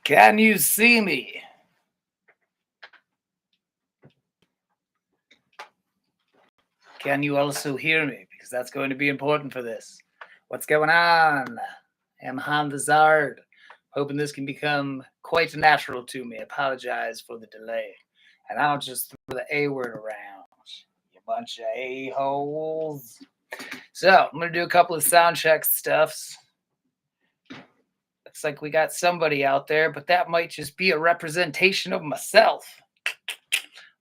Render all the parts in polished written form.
Can you see me? Can you also hear me? Because that's going to be important for this. What's going on? I'm Han the Zard. Hoping this can become quite natural to me. Apologize for the delay. And I don't just throw the A word around. You bunch of a-holes. So, I'm going to do a couple of sound check stuffs. Looks like we got somebody out there, but that might just be a representation of myself.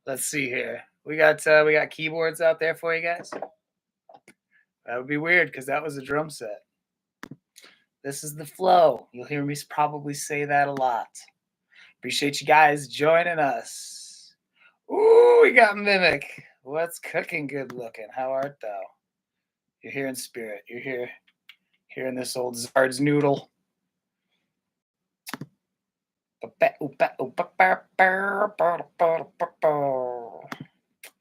Let's see here. We got keyboards out there for you guys. That would be weird because that was a drum set. This is the flow. You'll hear me probably say that a lot. Appreciate you guys joining us. Ooh, we got Mimic. What's cooking good looking? How art thou? You're here in spirit. You're here hearing this old Zard's noodle.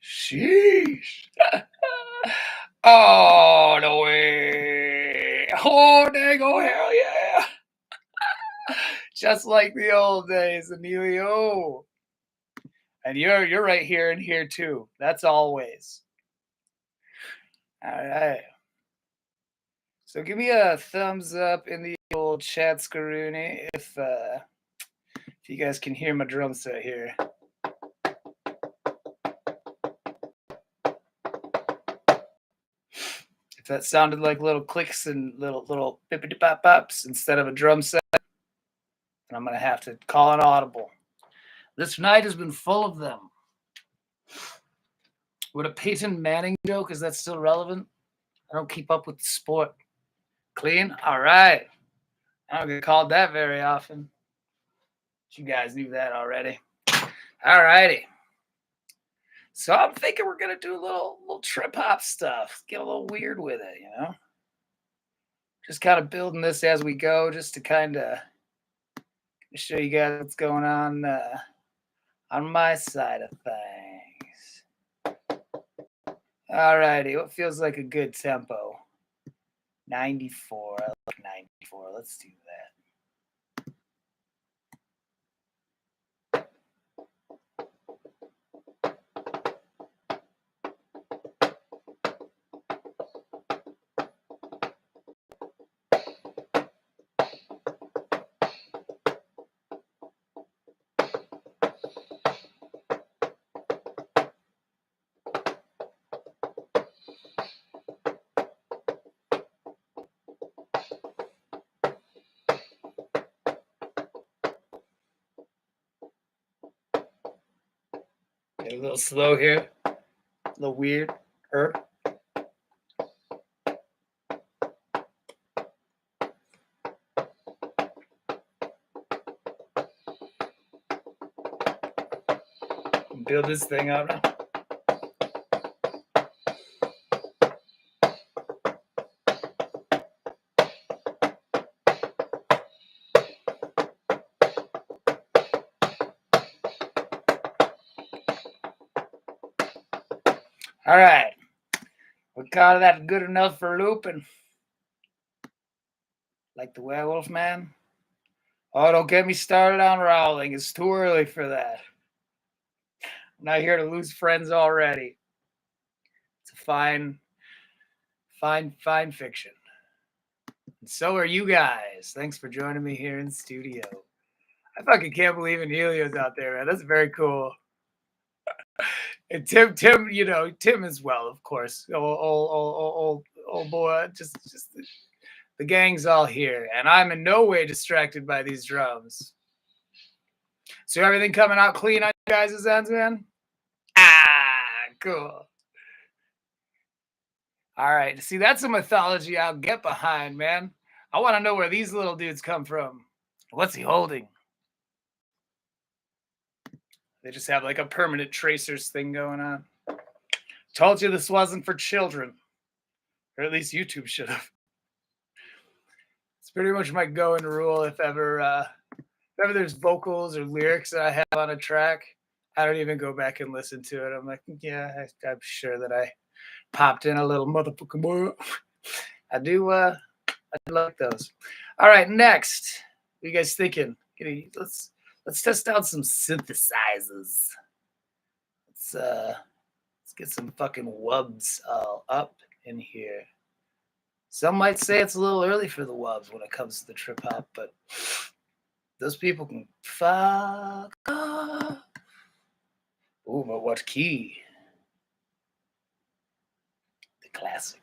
Sheesh. Oh, no way. Oh, dang, oh, hell yeah. Just like the old days, Emilio. And you're right here and here too. That's always. All right. So give me a thumbs up in the old chat, Scaroony, if you guys can hear my drum set here. If that sounded like little clicks and little bippity pop pops instead of a drum set, then I'm gonna have to call an audible. This night has been full of them. Would a Peyton Manning joke, is that still relevant? I don't keep up with the sport. Clean? All right. I don't get called that very often. You guys knew that already. All righty. So I'm thinking we're going to do a little trip hop stuff. Get a little weird with it, you know? Just kind of building this as we go, just to kind of show you guys what's going on my side of things. All righty. What feels like a good tempo? 94. I like 94. Let's do that. Get a little slow here, a little weird. Build this thing up now. All right. We call that good enough for looping. Like the werewolf man? Oh, don't get me started on rowling. It's too early for that. I'm not here to lose friends already. It's a fine fiction. And so are you guys. Thanks for joining me here in studio. I fucking can't believe Emilio's out there, man. That's very cool. And Tim, you know, Tim as well, of course. Old boy, just the gang's all here, and I'm in no way distracted by these drums. So everything coming out clean on you guys' ends, man? Ah, cool. All right, see, that's a mythology I'll get behind, man. I want to know where these little dudes come from. What's he holding? They just have like a permanent tracers thing going on. Told you this wasn't for children. Or at least YouTube should have. It's pretty much my going rule if ever there's vocals or lyrics that I have on a track, I don't even go back and listen to it. I'm like, yeah, I'm sure that I popped in a little motherfucking boy. I do like those. All right, next. What are you guys thinking? Let's test out some synthesizers. Let's get some fucking wubs all up in here. Some might say it's a little early for the wubs when it comes to the trip hop, but those people can fuck off. Ooh, but what key? The classic.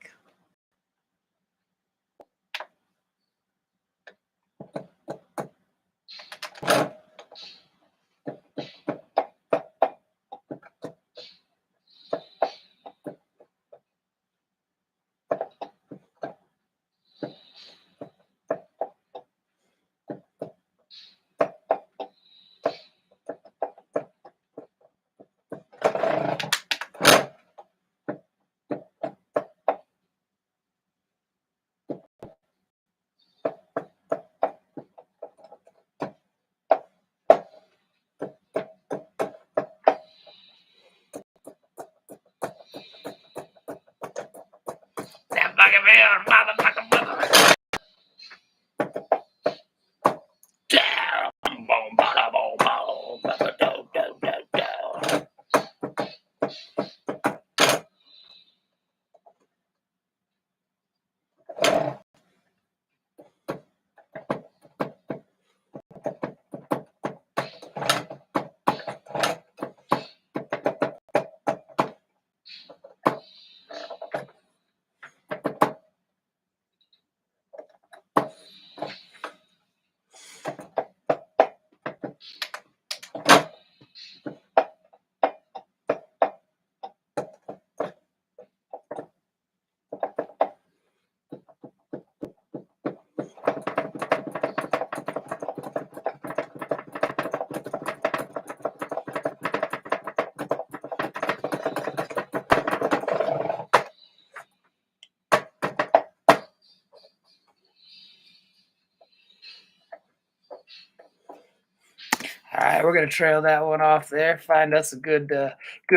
All right, we're gonna trail that one off there. Find us a good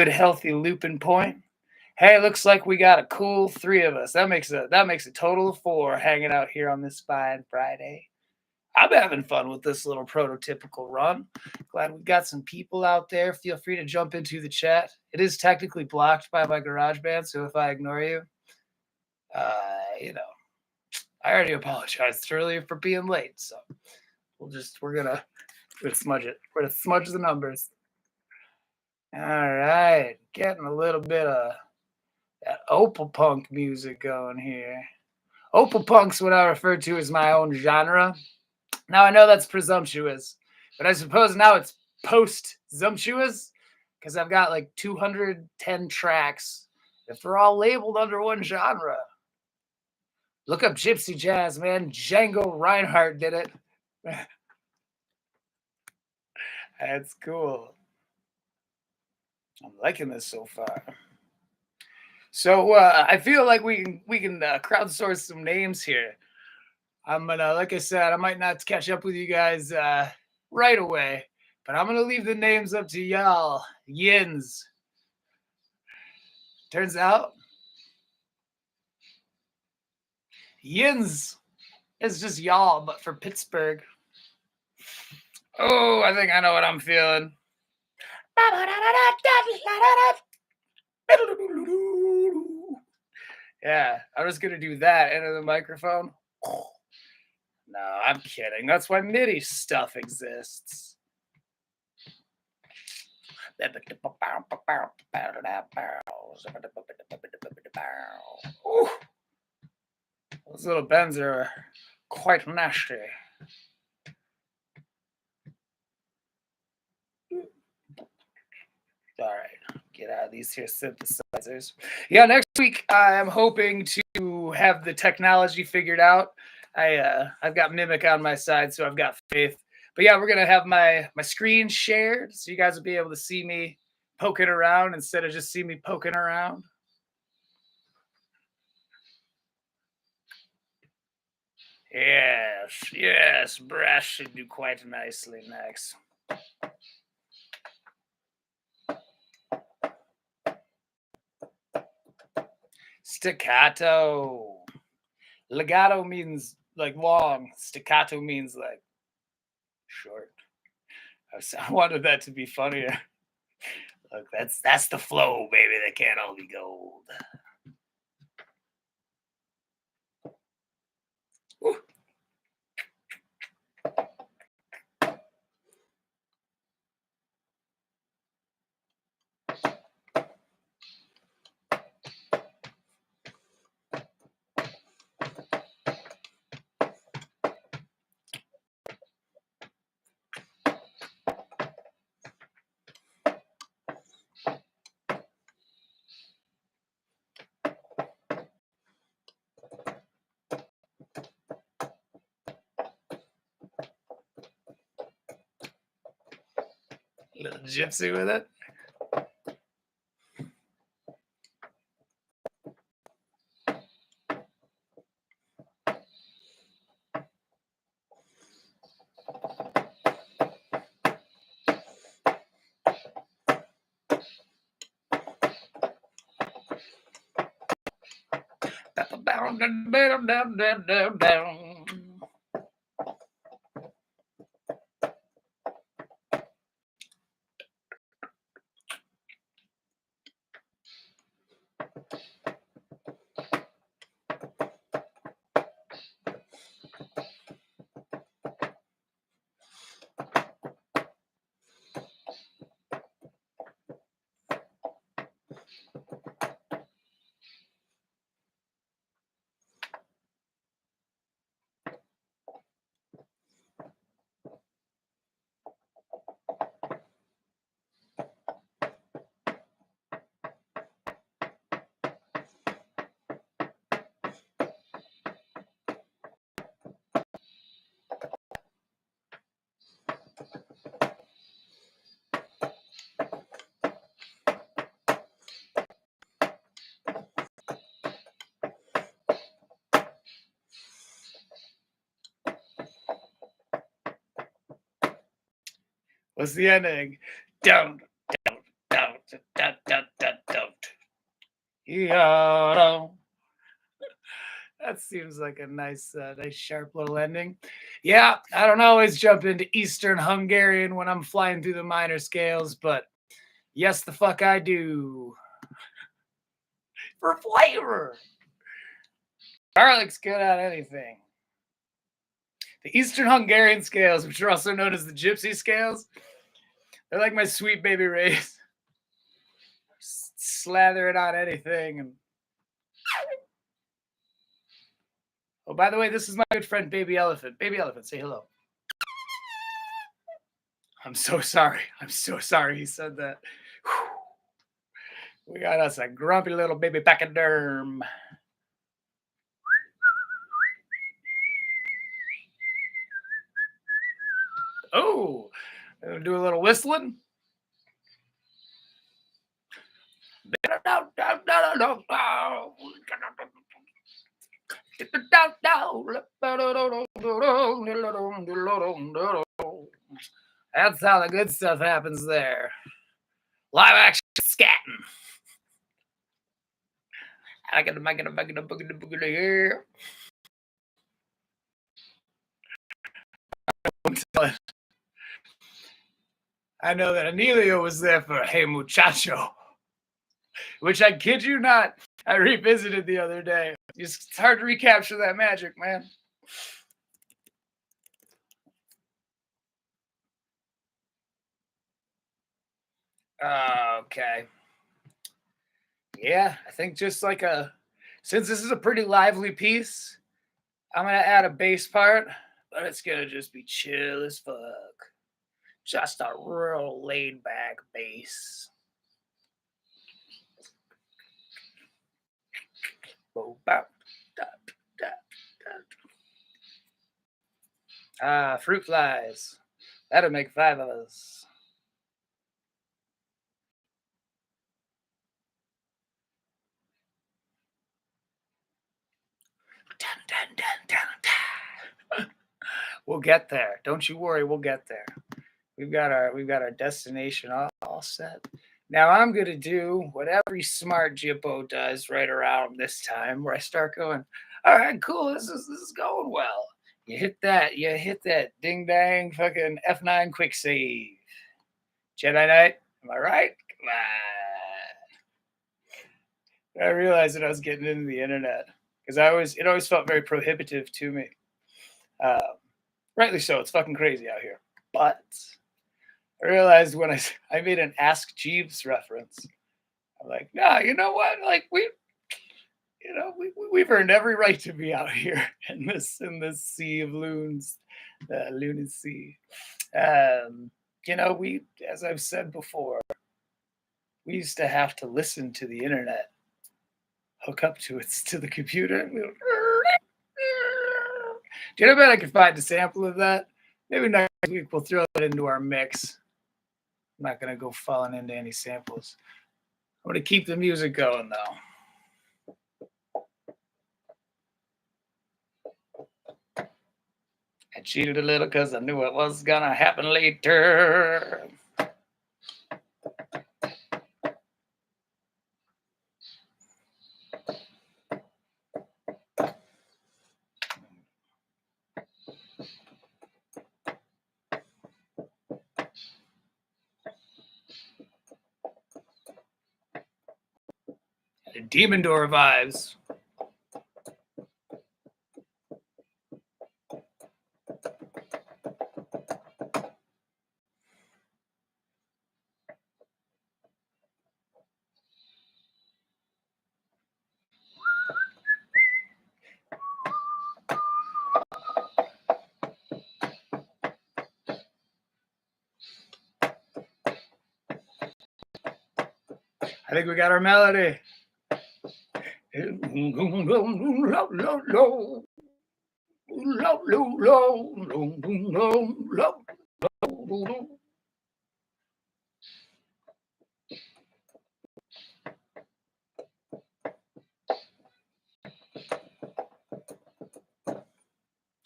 healthy looping point. Hey, looks like we got a cool 3 of us. That makes a total of 4 hanging out here on this fine Friday. I'm having fun with this little prototypical run. Glad we've got some people out there. Feel free to jump into the chat. It is technically blocked by my GarageBand, so if I ignore you, I already apologized earlier for being late. So we're gonna smudge it. We're gonna smudge the numbers. All right, getting a little bit of that Opal Punk music going here. Opal Punk's what I refer to as my own genre. Now, I know that's presumptuous, but I suppose now it's post-sumptuous because I've got like 210 tracks if they're all labeled under one genre. Look up Gypsy Jazz, man. Django Reinhardt did it. That's cool. I'm liking this so far. So I feel like we can crowdsource some names here. I'm gonna, like I said, I might not catch up with you guys right away, but I'm gonna leave the names up to y'all. Yins. Turns out, Yins is just y'all, but for Pittsburgh. Oh, I think I know what I'm feeling. Yeah, I'm just gonna do that into the microphone. No, I'm kidding. That's why MIDI stuff exists. Ooh, those little bends are quite nasty. All right, get out of these here synthesizers. Yeah, next week I am hoping to have the technology figured out. I've got Mimic on my side, so I've got faith. But yeah, we're gonna have my screen shared, so you guys will be able to see me poking around instead of just see me poking around. Yes, brass should do quite nicely next. Staccato. Legato means like long. Staccato means like short. I wanted that to be funnier. Look, that's the flow, baby. They can't all be gold. Woo. Little gypsy with it. Down. What's the ending? Don't. Yeah. That seems like a nice, nice sharp little ending. Yeah, I don't always jump into Eastern Hungarian when I'm flying through the minor scales, but yes, the fuck I do. For flavor. Garlic's good on anything. The Eastern Hungarian scales, which are also known as the gypsy scales, they're like my sweet baby rays. Slather it on anything. And oh, by the way, this is my good friend Baby Elephant. Baby Elephant, say hello. I'm so sorry. I'm so sorry he said that. Whew. We got us a grumpy little baby pachyderm. Oh, do a little whistling. That's how the good stuff happens there. Live action scatting. I got to here. I know that Anelio was there for Hey Muchacho, which I kid you not, I revisited the other day. It's hard to recapture that magic, man. Okay. Yeah, I think just like since this is a pretty lively piece, I'm going to add a bass part, but it's going to just be chill as fuck. Just a real laid back bass. Fruit flies. That'll make 5 of us. We'll get there. Don't you worry, we'll get there. We've got our destination all set. Now I'm gonna do what every smart Jippo does right around this time, where I start going, all right, cool, this is going well. You hit that ding dang fucking F9 quick save. Jedi Knight, am I right? Come on. I realized that I was getting into the internet because it always felt very prohibitive to me. Rightly so, it's fucking crazy out here. But I realized when I made an Ask Jeeves reference, I'm like, nah, you know what? Like we've earned every right to be out here in this sea of loons, the lunacy. We, as I've said before, we used to have to listen to the internet, hook up to the computer. Do you know, bet I could find a sample of that? Maybe next week we'll throw that into our mix. I'm not gonna go falling into any samples. I'm gonna keep the music going though. I cheated a little because I knew it was gonna happen later. Demon Door vibes. I think we got our melody.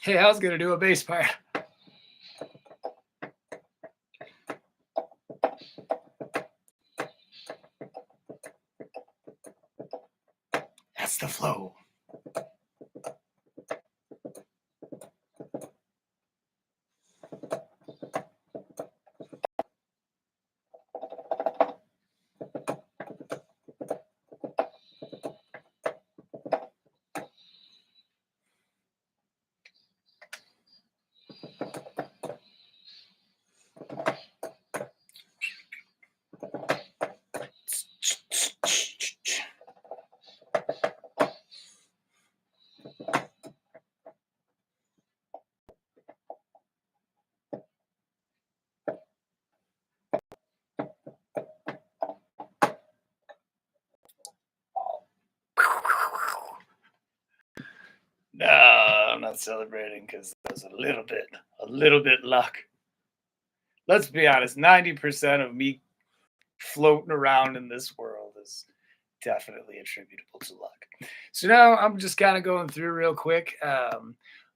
Hey, I was gonna do a bass part. That's the flow. No, I'm not celebrating because that was a little bit luck. Let's be honest, 90% of me floating around in this world is definitely attributable to luck. So now I'm just kind of going through real quick.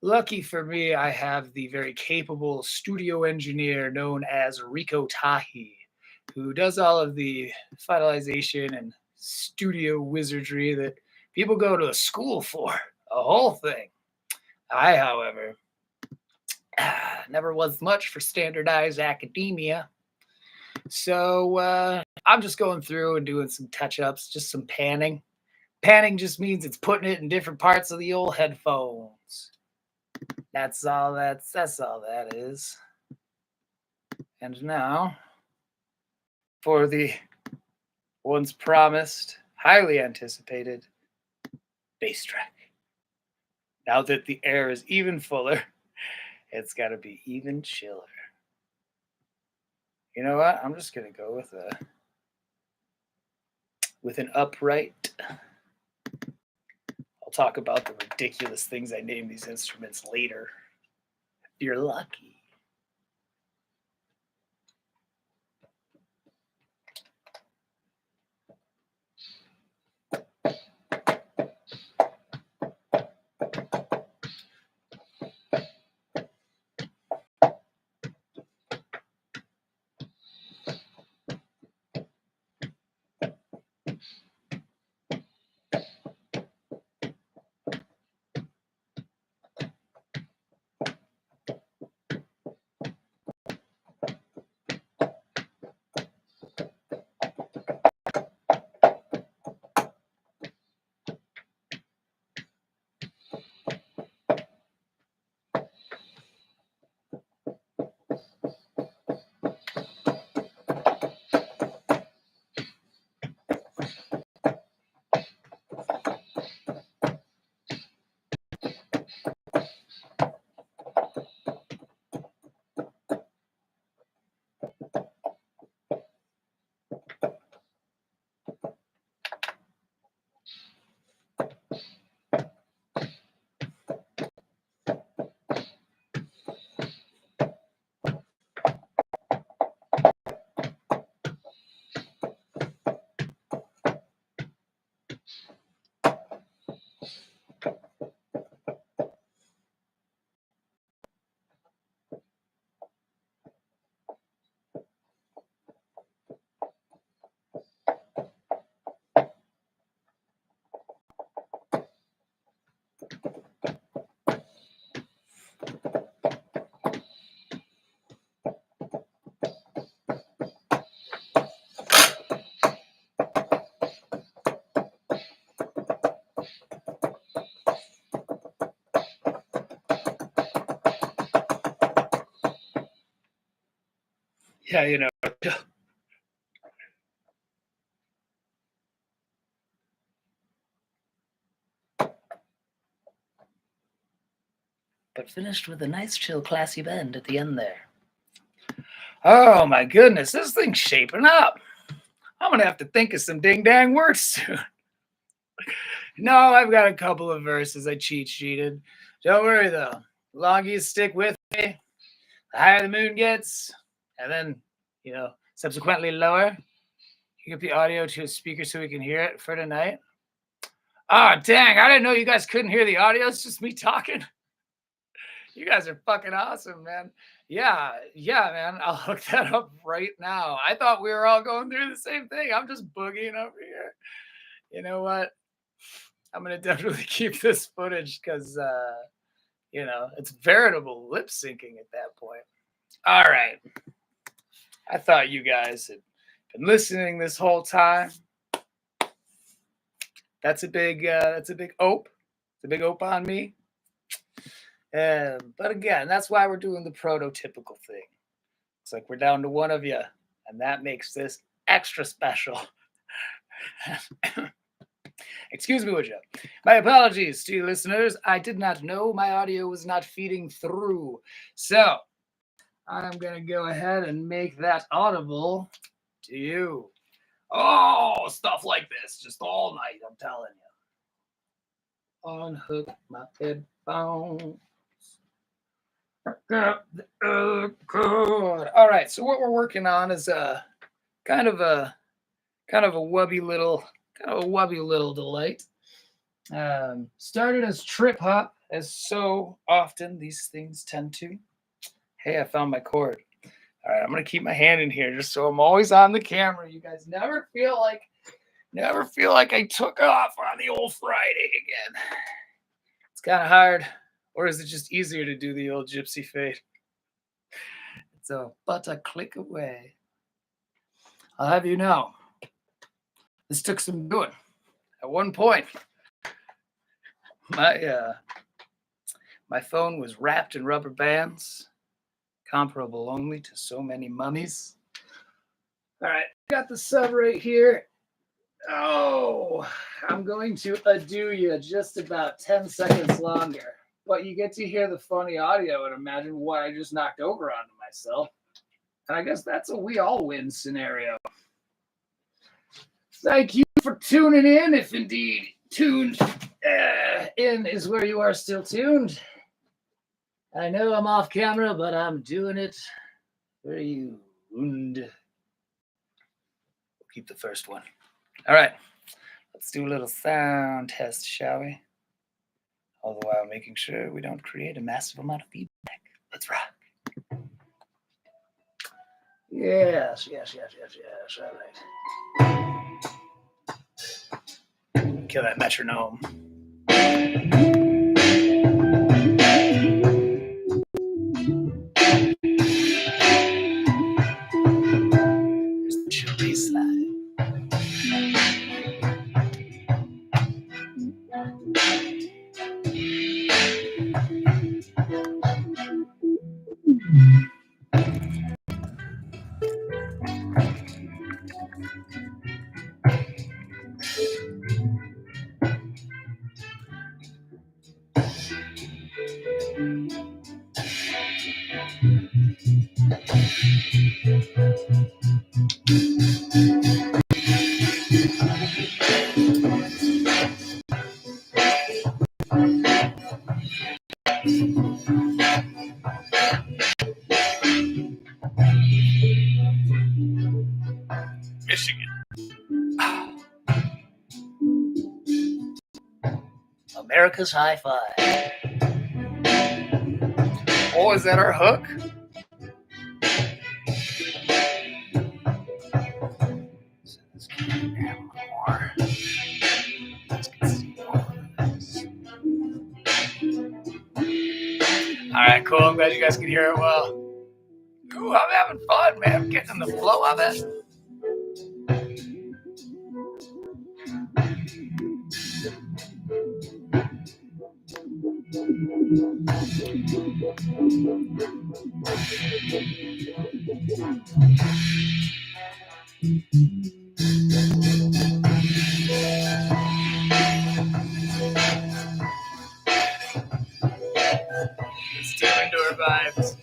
Lucky for me, I have the very capable studio engineer known as Rico Tahi, who does all of the finalization and studio wizardry that people go to a school for, a whole thing. I, however, never was much for standardized academia. So I'm just going through and doing some touch-ups, just some panning. Panning just means it's putting it in different parts of the old headphones. That's all that is. And now for the once promised, highly anticipated bass track. Now that the air is even fuller, it's got to be even chiller. You know what? I'm just gonna go with an upright. I'll talk about the ridiculous things I name these instruments later. If you're lucky. Yeah, you know. But finished with a nice, chill, classy bend at the end there. Oh my goodness, this thing's shaping up. I'm gonna have to think of some ding-dang words soon. No, I've got a couple of verses I cheated. Don't worry though. The longer you stick with me, the higher the moon gets, and then, you know, subsequently lower. You get the audio to a speaker so we can hear it for tonight. Oh, dang, I didn't know you guys couldn't hear the audio. It's just me talking. You guys are fucking awesome, man. Yeah, man. I'll hook that up right now. I thought we were all going through the same thing. I'm just boogieing over here. You know what? I'm going to definitely keep this footage because, you know, it's veritable lip syncing at that point. All right. I thought you guys had been listening this whole time. That's a big ope. It's a big ope on me. But again, that's why we're doing the prototypical thing. It's like we're down to one of you, and that makes this extra special. Excuse me, would you? My apologies to you listeners. I did not know my audio was not feeding through. So I'm going to go ahead and make that audible to you. Oh, stuff like this, just all night, I'm telling you. Unhook my headphones. Good. All right, so what we're working on is a kind of a wubby little delight. Started as trip hop, as so often these things tend to. Hey, I found my cord. All right, I'm gonna keep my hand in here just so I'm always on the camera. You guys never feel like I took off on the old Friday again. It's kind of hard. Or is it just easier to do the old gypsy fade? It's but a click away. I'll have you know, this took some doing. At one point, my phone was wrapped in rubber bands, comparable only to so many mummies. All right, got the sub right here. Oh, I'm going to undo you just about 10 seconds longer. But you get to hear the funny audio and imagine what I just knocked over onto myself. And I guess that's a we all win scenario. Thank you for tuning in, if indeed tuned in is where you are still tuned. I know I'm off camera, but I'm doing it for you. We'll keep the first one. All right, let's do a little sound test, shall we? All the while making sure we don't create a massive amount of feedback. Let's rock. Yes. All right. Kill that metronome. Here's the chill bass line. Michigan. America's High Five. Oh, is that our hook? Let's get some more. Let's get some more of this. All right, cool. I'm glad you guys can hear it well. Ooh, I'm having fun, man. I'm getting in the flow of it. Still indoor vibes.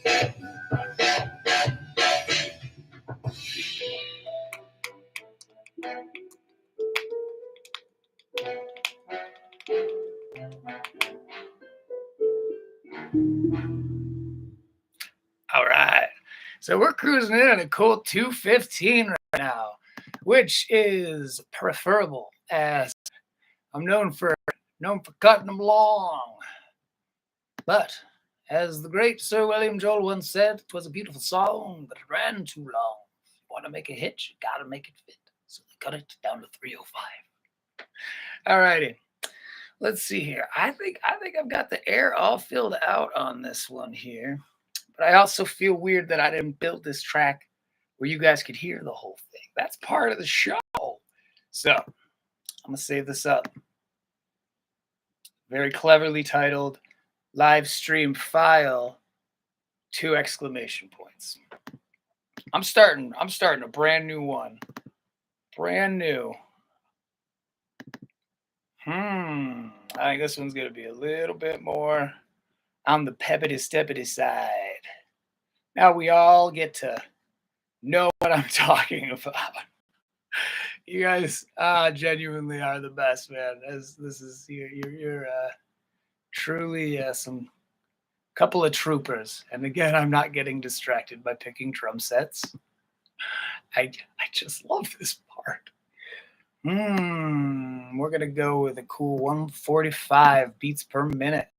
All right. So we're cruising in at a cool 215 right now, which is preferable as I'm known for cutting them long. But as the great Sir William Joel once said, it was a beautiful song, but it ran too long. If you want to make a hit, you gotta make it fit. So they cut it down to 305. All righty. Let's see here. I think I've got the air all filled out on this one here. But I also feel weird that I didn't build this track where you guys could hear the whole thing. That's part of the show. So I'm going to save this up. Very cleverly titled live stream file, 2 exclamation points. I'm starting a brand new one. Brand new. I think this one's going to be a little bit more on the peppity-steppity side. Now we all get to know what I'm talking about. You guys genuinely are the best, man. This is you're truly some couple of troopers. And again, I'm not getting distracted by picking drum sets. I just love this part. We're gonna go with a cool 145 beats per minute.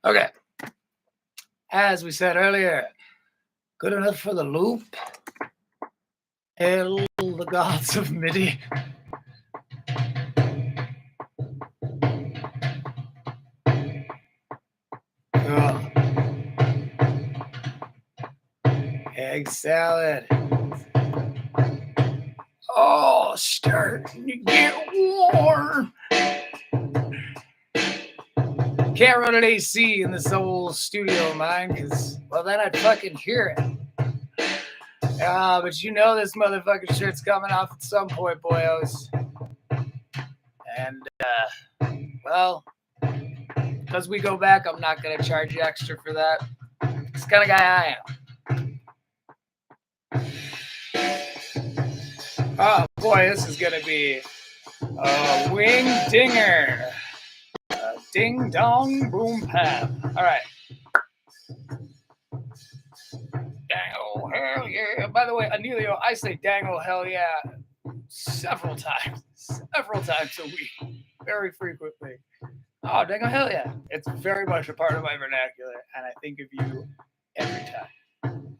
Okay. As we said earlier, good enough for the loop. Hail the gods of MIDI. Egg salad. Oh, starting to get warm. Can't run an AC in this old studio of mine because, well, then I'd fucking hear it. But you know this motherfucking shit's coming off at some point, boyos. And, well, because we go back, I'm not going to charge you extra for that. This kind of guy I am. Oh, boy, this is going to be a wing dinger. Ding dong boom pap. All right. Dangle hell yeah. By the way, Anelio, I say dangle hell yeah several times a week, very frequently. Oh, dangle hell yeah. It's very much a part of my vernacular, and I think of you every time.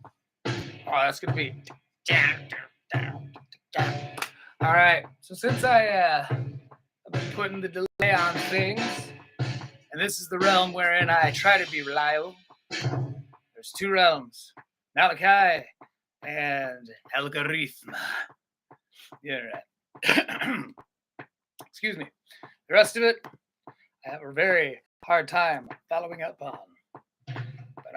Oh, that's going to be down. All right. So since I've been putting the delay on things, and this is the realm wherein I try to be reliable. There's 2 realms. Malachi and algorithm. The internet. Excuse me. The rest of it, I have a very hard time following up on. But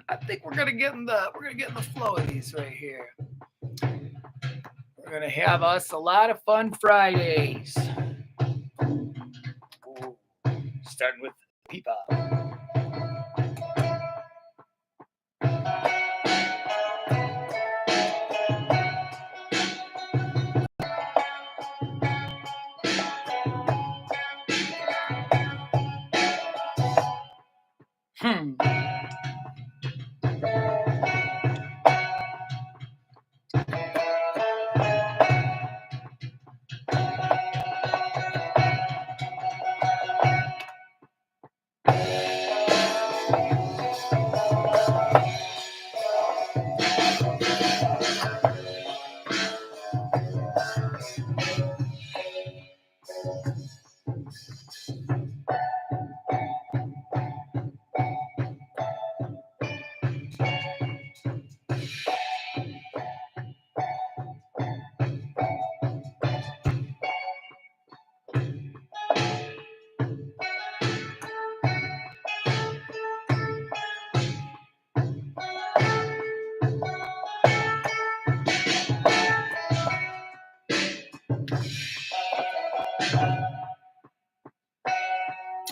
I think we're gonna get in the flow of these right here. We're gonna have us a lot of fun Fridays. Ooh, starting with Peepa.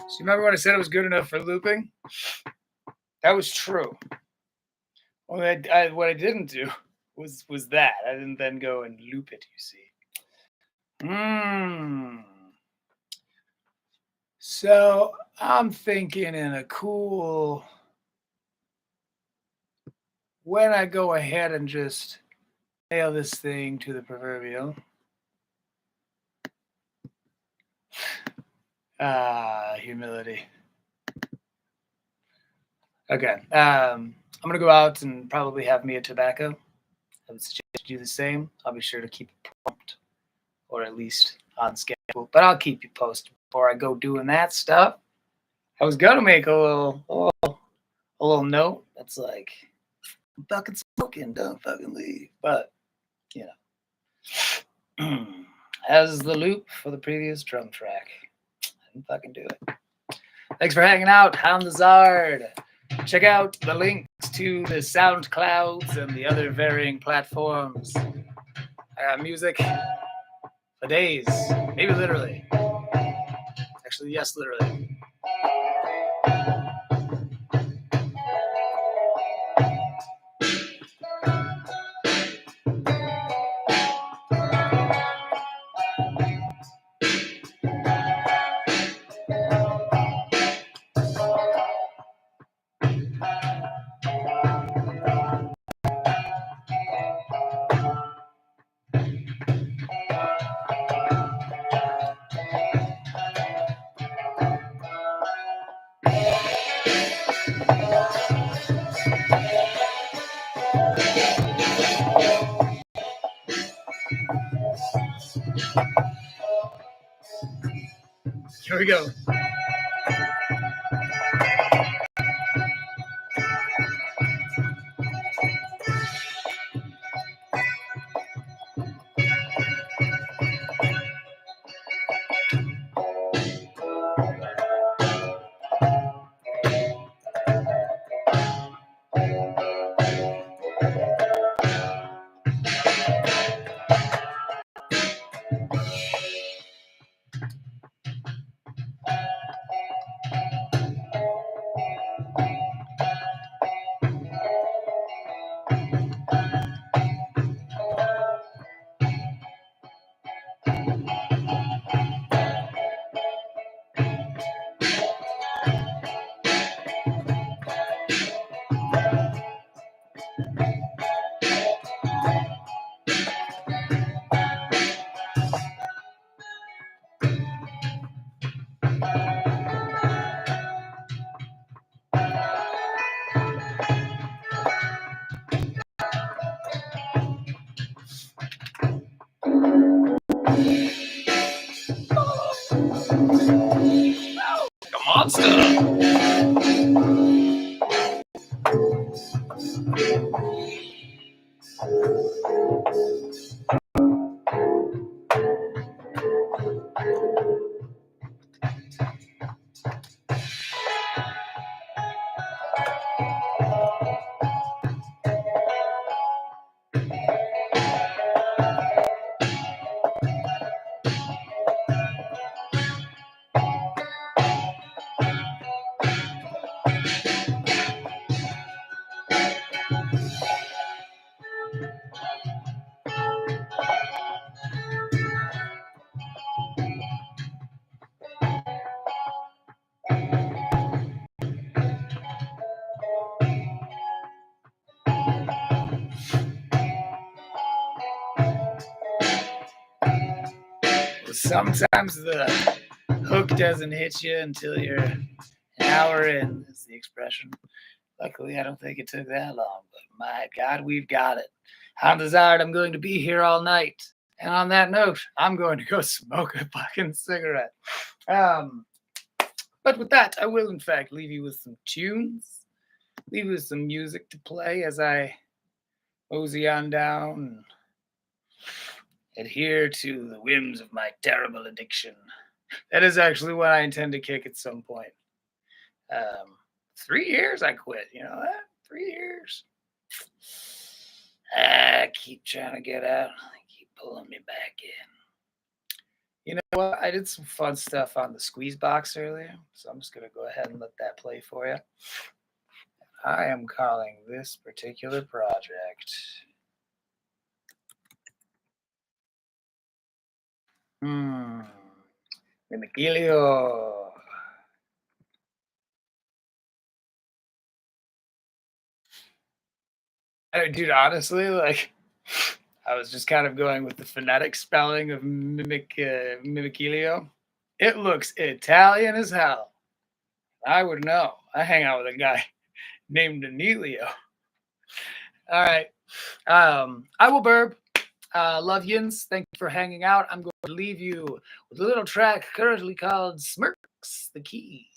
So you remember when I said it was good enough for looping? That was true. What I didn't do was that. I didn't then go and loop it, you see. So I'm thinking in a cool, when I go ahead and just nail this thing to the proverbial. Humility. Okay. I'm going to go out and probably have me a tobacco. I would suggest you do the same. I'll be sure to keep it prompt, or at least on schedule. But I'll keep you posted before I go doing that stuff. I was going to make a little note that's like, I'm fucking smoking, don't fucking leave. But, you know, as the loop for the previous drum track. I didn't fucking do it. Thanks for hanging out. I'm the Zard. Check out the links to the SoundClouds and the other varying platforms. I got music for days, maybe literally. Actually, yes, literally. Here we go. Sometimes the hook doesn't hit you until you're an hour in, is the expression. Luckily, I don't think it took that long, but my God, we've got it. I'm the Zard. I'm going to be here all night. And on that note, I'm going to go smoke a fucking cigarette. But with that, I will, in fact, leave you with some tunes, leave you with some music to play as I mosey on down and adhere to the whims of my terrible addiction. That is actually what I intend to kick at some point. 3 years I quit, you know that? 3 years. I keep trying to get out. They keep pulling me back in. You know what? I did some fun stuff on the squeeze box earlier, so I'm just going to go ahead and let that play for you. I am calling this particular project Mimikilio. Dude, honestly, like, I was just kind of going with the phonetic spelling of Mimikilio. It looks Italian as hell. I would know. I hang out with a guy named Anelio. All right. I will burb. Love yins. Thank you for hanging out. I'm going to leave you with a little track currently called Smirks the Keys.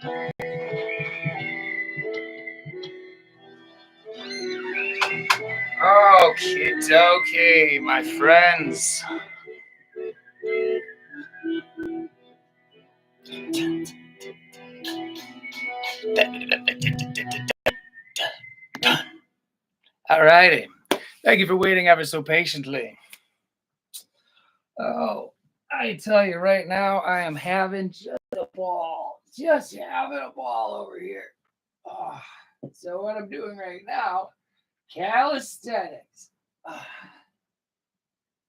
Okie dokie, my friends. All righty. Thank you for waiting ever so patiently. Oh, I tell you right now, I am having just a ball. Just having a ball over here. Oh, so what I'm doing right now, calisthenics.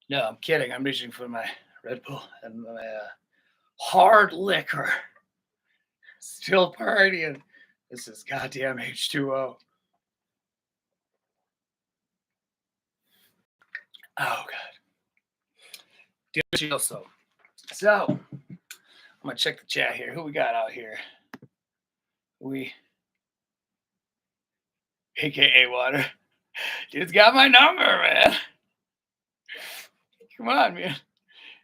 No, I'm kidding. I'm reaching for my Red Bull and my hard liquor. Still partying. This is goddamn H2O. Oh, God. So, I'm going to check the chat here. Who we got out here? AKA Water. Dude's got my number, man. Come on, man.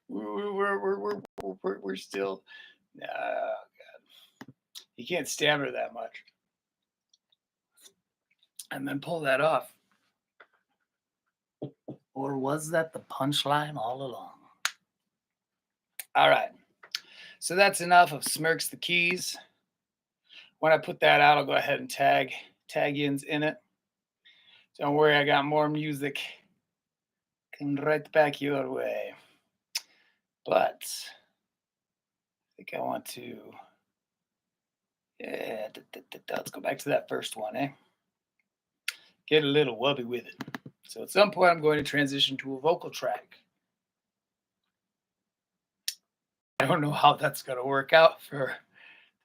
We're still. Oh, God. You can't stammer that much. And then pull that off. Or was that the punchline all along? All right. So that's enough of Smirks the Keys. When I put that out, I'll go ahead and tag ins in it. Don't worry, I got more music coming right back your way. But I think I want to, let's go back to that first one, Get a little wubby with it. So at some point, I'm going to transition to a vocal track. I don't know how that's going to work out for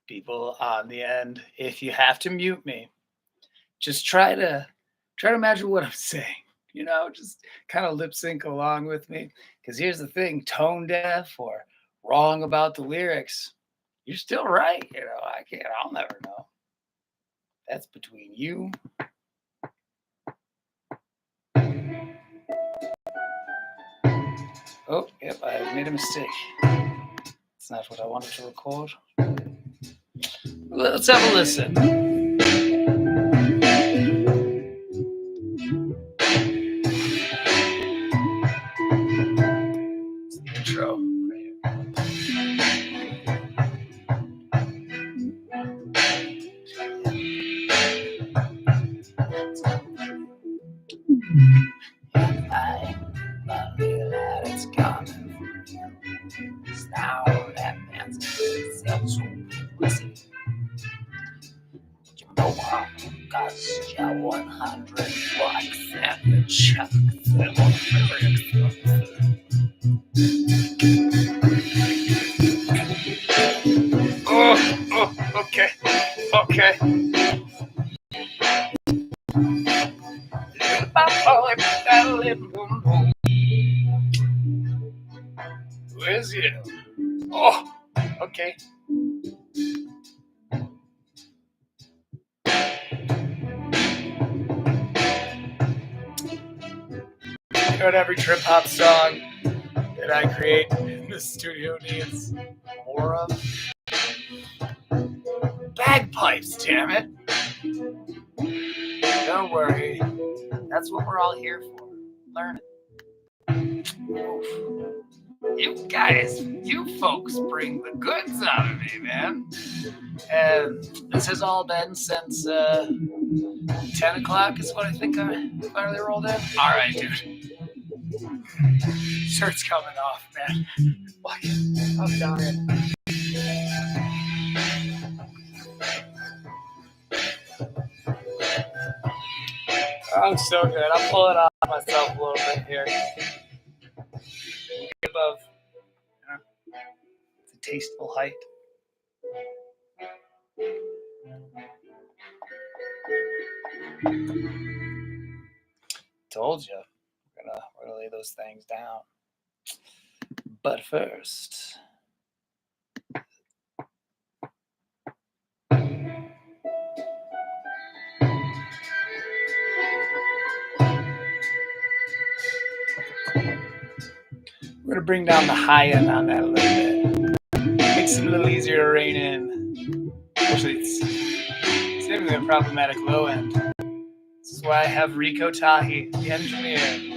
people on the end. If you have to mute me, just try to imagine what I'm saying. Just kind of lip sync along with me. Because here's the thing, tone deaf or wrong about the lyrics, you're still right. I'll never know. That's between you. Oh, yep, I made a mistake. That's not what I wanted to record. Let's have a listen. It's the intro. I believe that it's coming from you. It's now that man's so pussy. You know how to cost you 100 bucks and the check okay. Where's you? Oh, okay. What every trip hop song that I create in the studio needs more of? Bagpipes, damn it. Don't worry. That's what we're all here for. Learn it. You guys, you folks bring the goods out of me, man. And this has all been since 10 o'clock is what I think I finally rolled in. All right, dude. Shirt's coming off, man. I'm dying. I'm so good. I'm pulling off myself a little bit here. Above, it's a tasteful height. Told you, we're gonna lay those things down. But first, we're gonna bring down the high end on that a little bit. Makes it a little easier to rein in. Actually, it's even a problematic low end. This is why I have Rico Tahi, the engineer.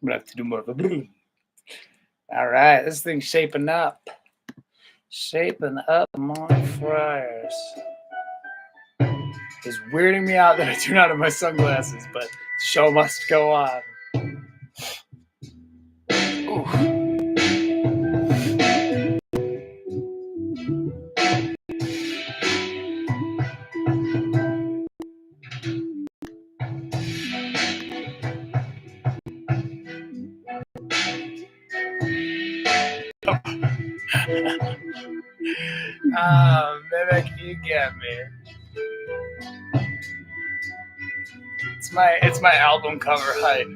I'm gonna have to do more of a. All right, this thing's shaping up. Shaping up, my friars. It's weirding me out that I do not have my sunglasses, but the show must go on. Ooh. Mimic, you get me. It's my album cover height.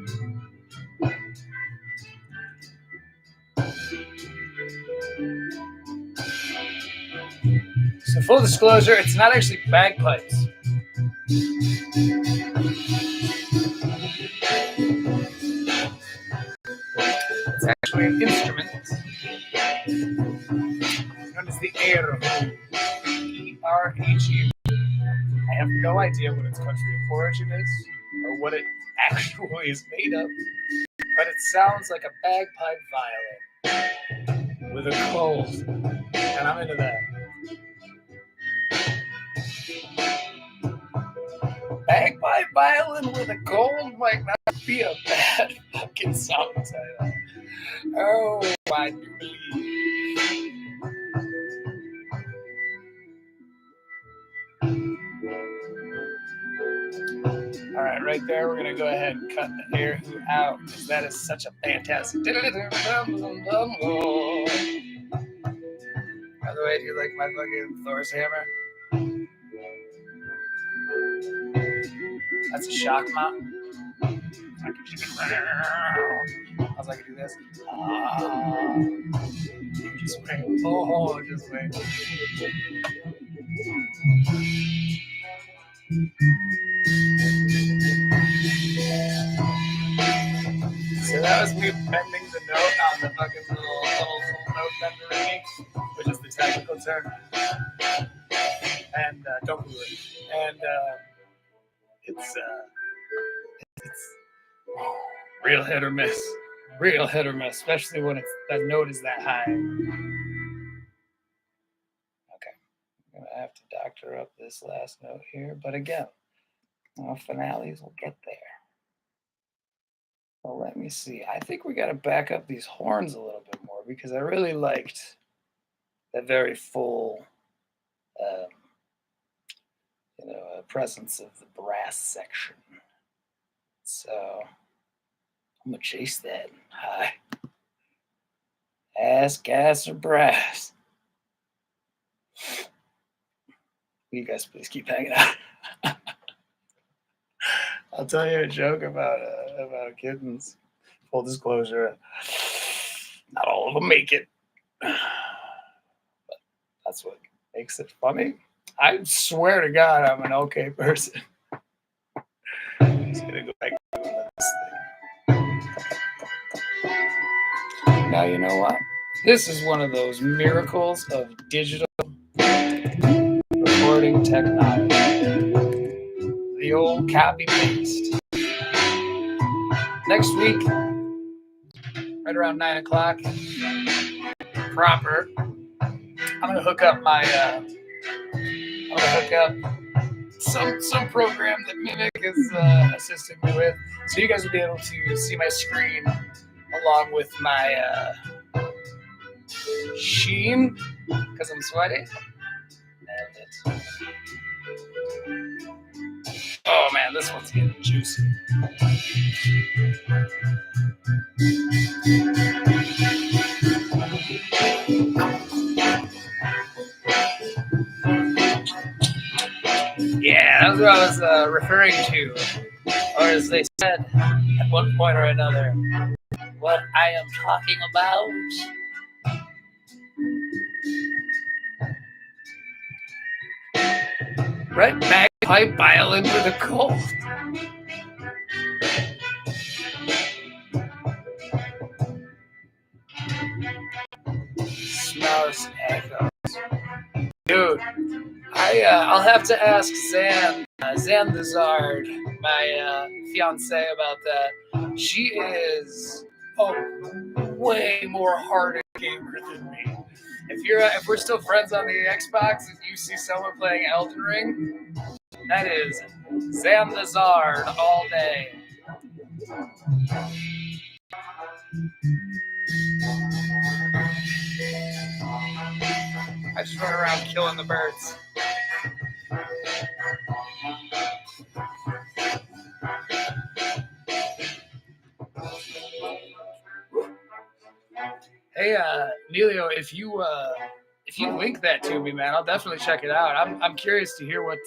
So full disclosure, it's not actually bagpipes. It's actually an instrument known as the air. E-R-H-U. I have no idea what its country of origin is or what it actually is made of, but it sounds like a bagpipe violin with a cold, and I'm into that. Bagpipe violin with a cold might not be a bad fucking song title. Oh, I do believe. All right, right there, we're going to go ahead and cut the air out because that is such a fantastic. By the way, do you like my fucking Thor's hammer? That's a shock mount. I can keep it around. How's I can do this? You just wait. Oh, just wait. So that was me bending the note on the fucking little full note bender, which is the technical term. And don't do it. And it's real hit or miss. Real hit or miss, especially when that note is that high. Okay, I'm gonna have to doctor up this last note here, but again, finales will get there. Well, let me see. I think we got to back up these horns a little bit more because I really liked that very full, presence of the brass section. So I'm gonna chase that high. Ass, gas, or brass. You guys please keep hanging out. I'll tell you a joke about kittens. Full disclosure, not all of them make it. But that's what makes it funny. I swear to God, I'm an okay person. I'm just gonna go back to this thing. Now you know what? This is one of those miracles of digital recording technology. The old copy paste. Next week, right around 9 o'clock, proper. I'm gonna hook up some program that Mimic is assisting me with, so you guys will be able to see my screen along with my sheen because I'm sweaty. Oh man, this one's getting juicy. Yeah, that's what I was referring to, or as they said at one point or another, what I am talking about. Right, bagpipe violin with a cold. Smells echoes. Dude, I'll have to ask Zan the Zard, my fiance, about that. She is a way more hardened gamer than me. If we're still friends on the Xbox, if you see someone playing Elden Ring, that is Zan the Zard all day. I just run around killing the birds. Hey, Emilio, if you link that to me, man, I'll definitely check it out. I'm curious to hear what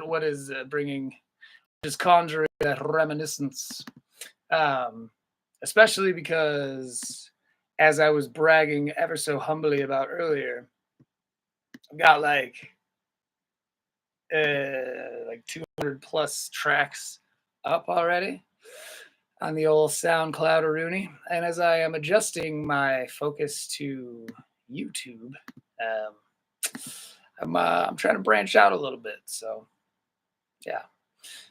what is bringing, just conjuring that reminiscence. Especially because, as I was bragging ever so humbly about earlier, I've got like 200 plus tracks up already on the old SoundCloud Rooney. And as I am adjusting my focus to YouTube, I'm trying to branch out a little bit. So yeah,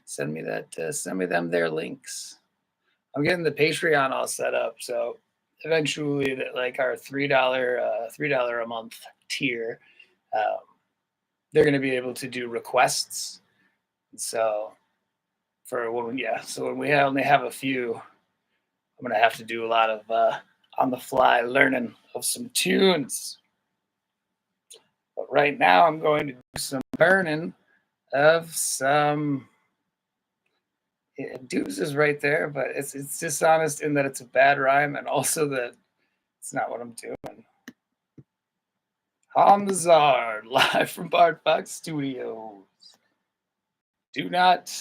send me their links. I'm getting the Patreon all set up, so eventually, like our $3 a month tier, they're going to be able to do requests. So when we only have a few, I'm going to have to do a lot of on the fly learning of some tunes. But right now, I'm going to do some burning of some. Deuce is right there, but it's dishonest in that it's a bad rhyme, and also that it's not what I'm doing. On the Zard, live from Bardfox Studios. Do not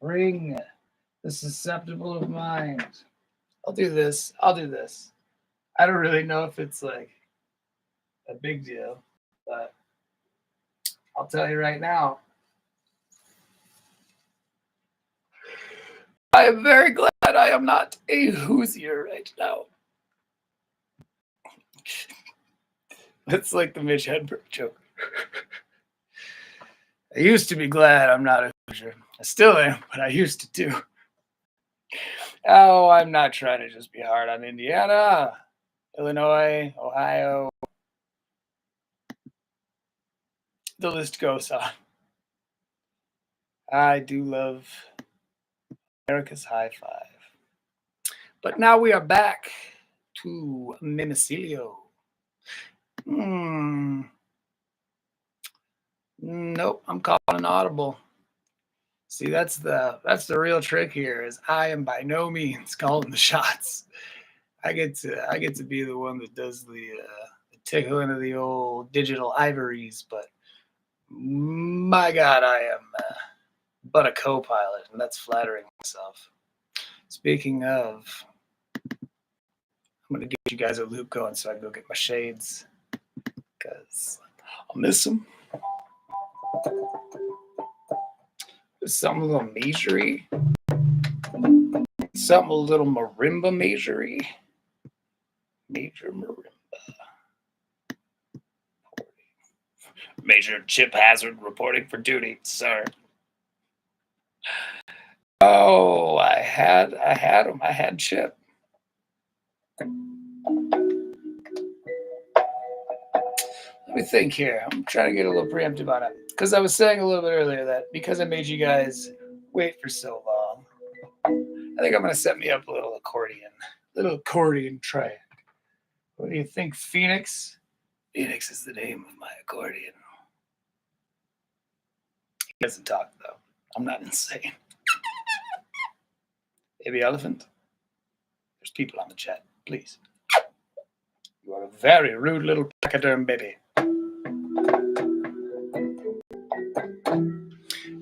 bring the susceptible of mind. I'll do this. I don't really know if it's like a big deal, but I'll tell you right now. I am very glad I am not a Hoosier right now. That's like the Mitch Hedberg joke. I used to be glad I'm not a Hoosier. I still am, but I used to too. Oh, I'm not trying to just be hard on Indiana, Illinois, Ohio. The list goes on. I do love America's High Five. But now we are back to Mimicilio. Nope, I'm calling an audible. See, that's the real trick here. Is I am by no means calling the shots. I get to be the one that does the tickling of the old digital ivories, but my God, I am but a co-pilot, and that's flattering myself. Speaking of, I'm gonna get you guys a loop going so I can go get my shades because I'll miss them. Something a little majory, something a little marimba majory, major marimba. Major Chip Hazard reporting for duty, sir. Oh, I had him. I had Chip. Let me think here. I'm trying to get a little preemptive on it because I was saying a little bit earlier that because I made you guys wait for so long, I think I'm going to set me up a little accordion track. What do you think, Phoenix? Phoenix is the name of my accordion. He doesn't talk, though. I'm not insane. Baby elephant? There's people on the chat. Please. You are a very rude little pachyderm baby.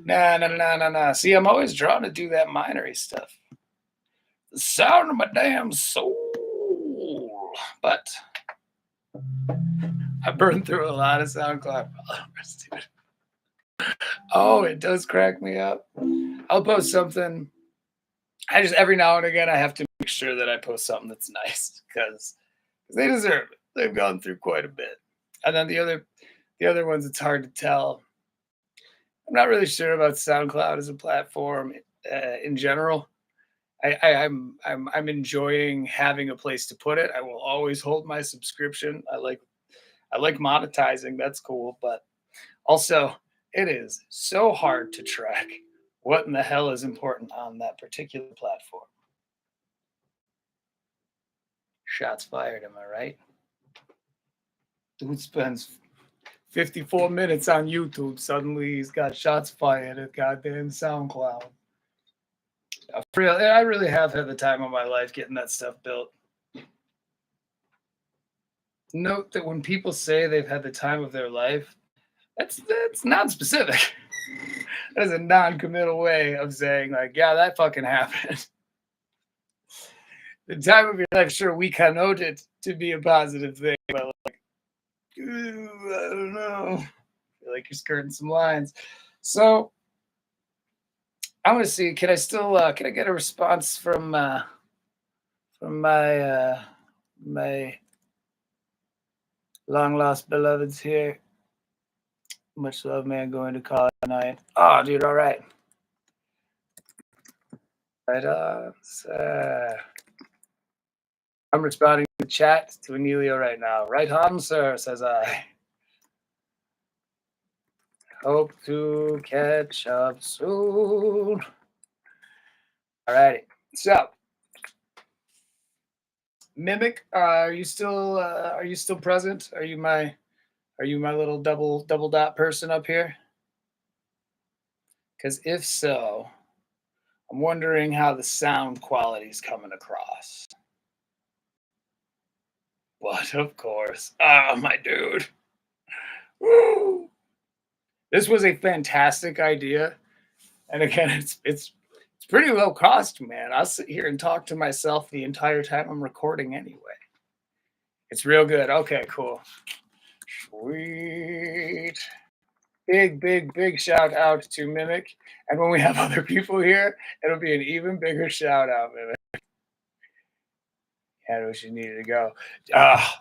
Nah. See, I'm always drawn to do that minery stuff. The sound of my damn soul. But I burned through a lot of SoundCloud followers, dude. Oh, it does crack me up. I'll post something. I just every now and again I have to make sure that I post something that's nice because they deserve it. They've gone through quite a bit. And then the other ones, it's hard to tell. I'm not really sure about SoundCloud as a platform in general. I'm enjoying having a place to put it. I will always hold my subscription. I like monetizing. That's cool, but also it is so hard to track what in the hell is important on that particular platform. Shots fired, am I right? Dude spends 54 minutes on YouTube. Suddenly he's got shots fired at goddamn SoundCloud. I really have had the time of my life getting that stuff built. Note that when people say they've had the time of their life, that's non-specific. That is a non-committal way of saying, like, yeah, that fucking happened. The time of your life, sure, we connote it to be a positive thing, but like, I don't know. I feel like you're skirting some lines. So I'm gonna see. Can I get a response from my long lost beloveds here? Much love, man. Going to call tonight. Oh, dude. All right. Right on, sir. I'm responding to the chat to Emilio right now. Right on, sir, says I. Hope to catch up soon. All righty. So, Mimic, are you still present? Are you my little double dot person up here? Because if so, I'm wondering how the sound quality is coming across. But of course, my dude. Woo! This was a fantastic idea, and again, it's pretty low cost, man. I'll sit here and talk to myself the entire time I'm recording anyway. It's real good. Okay, cool. Sweet. Big shout out to Mimic. And when we have other people here, it'll be an even bigger shout out, Mimic. Had what you needed to go.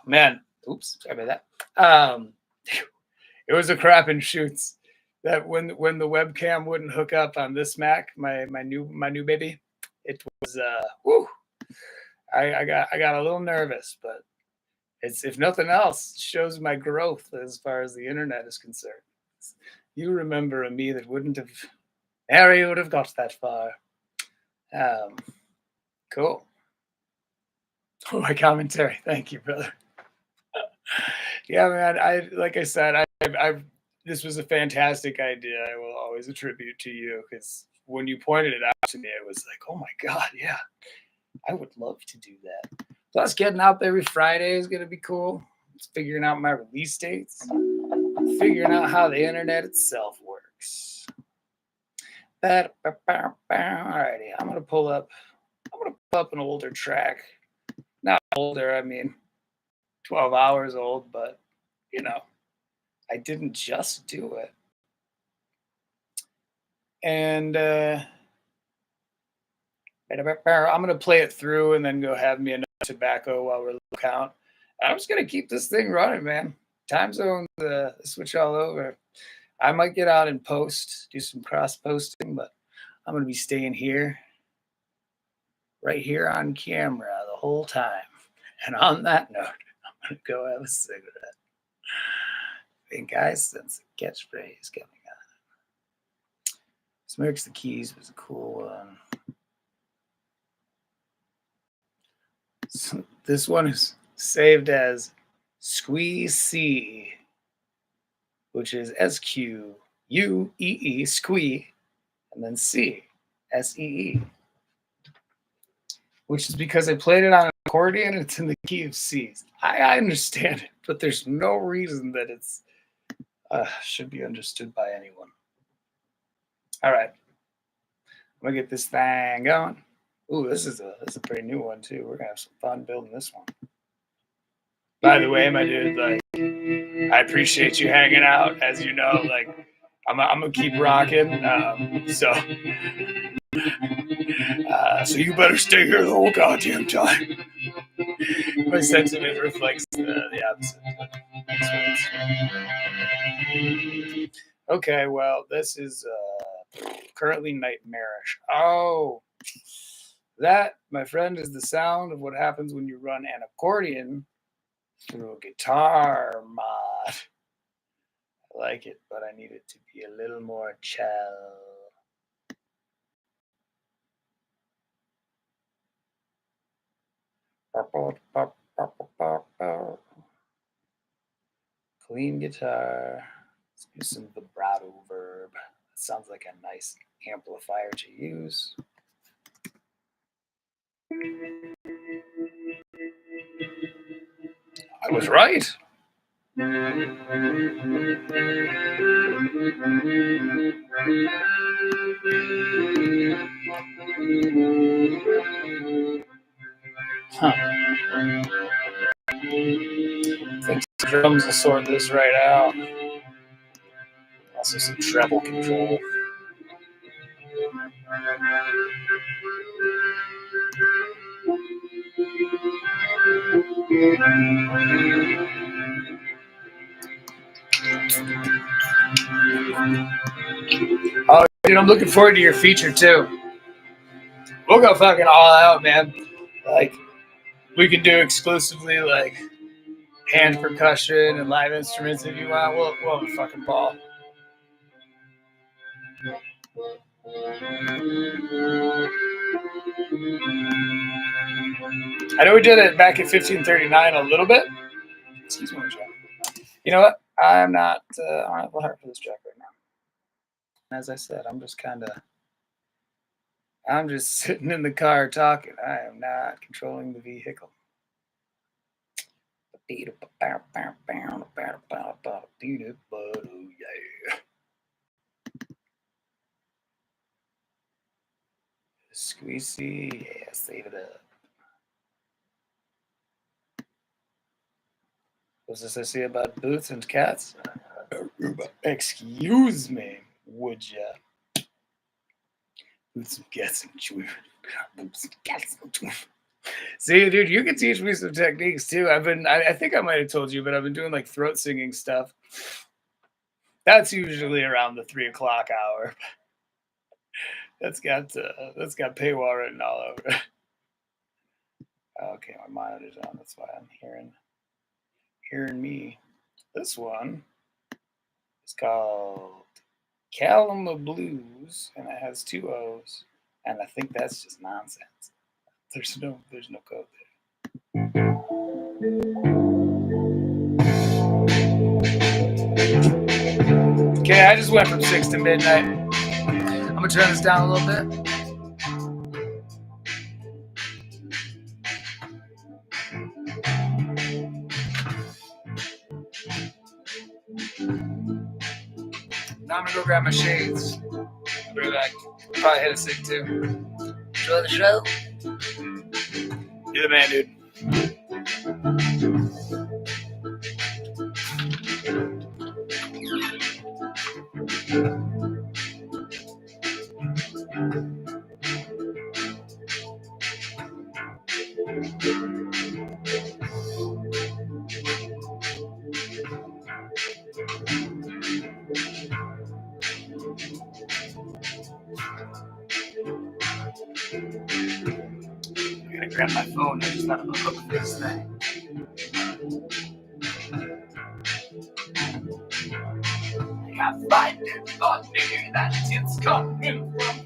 Man. Oops, sorry about that. It was a crap and shoots that when the webcam wouldn't hook up on this Mac, my new baby, it was I got a little nervous, but it's, if nothing else, shows my growth as far as the internet is concerned. You remember a me that wouldn't have got that far. Cool. Oh, my commentary. Thank you, brother. Yeah, man. Like I said, this was a fantastic idea. I will always attribute to you because when you pointed it out to me, it was like, oh my God, yeah, I would love to do that. Plus, getting out there every Friday is going to be cool. It's figuring out my release dates, figuring out how the internet itself works. Alrighty, I'm going to pull up an older track. Not older, I mean 12 hours old, but you know, I didn't just do it. And I'm going to play it through and then go have me enough tobacco while we're count. I'm just going to keep this thing running, man. Time zone, switch all over. I might get out and post, do some cross posting, but I'm going to be staying here, right here on camera the whole time. And on that note, I'm going to go have a cigarette. I think I sense a catchphrase coming on. Smokes the Keys was a cool one. So this one is saved as Squeeze C, which is SQUEE, Squee, and then C, SEE, which is because I played it on an accordion and it's in the key of C's. I understand it, but there's no reason that it's should be understood by anyone. All right, I'm gonna get this thing going. Ooh, this is a pretty new one too. We're gonna have some fun building this one. By the way, my dude, like, I appreciate you hanging out. As you know, like, I'm gonna keep rocking. So you better stay here the whole goddamn time. My sentiment reflects the opposite. Okay, well, this is currently nightmarish. Oh, that, my friend, is the sound of what happens when you run an accordion through a guitar mod. I like it, but I need it to be a little more chill. Clean guitar. Let's do some vibrato verb. That sounds like a nice amplifier to use. I was right. Huh. I think the drums will sort this right out. Also some treble control. Oh, dude, I'm looking forward to your feature too. We'll go fucking all out, man. Like, we can do exclusively like hand percussion and live instruments if you want. We'll have a fucking ball. I know we did it back in 1539 a little bit. Excuse me, John. You know what? I'm not on the heart for this track right now. As I said, I'm just sitting in the car talking. I am not controlling the vehicle. Squeezy, yeah, save it up. What's this I see about boots and cats? Excuse me, would ya? Boots and cats and chewing. Boots and cats and chewing. See, dude, you can teach me some techniques too. I think I might have told you, but I've been doing like throat singing stuff. That's usually around the 3 o'clock hour. That's got paywall written all over it. Okay, my monitor's on. That's why I'm hearing me. This one is called Calama Blues, and it has 2 O's, and I think that's just nonsense. There's no code there. Okay, I just went from 6 to midnight. I'm gonna turn this down a little bit. Now I'm gonna go grab my shades. I'll be right back. Probably hit a cig too. Enjoy the show. You're the man, dude. I'm gonna grab my phone. I just gotta hook this thing. I find it on me that it's coming from.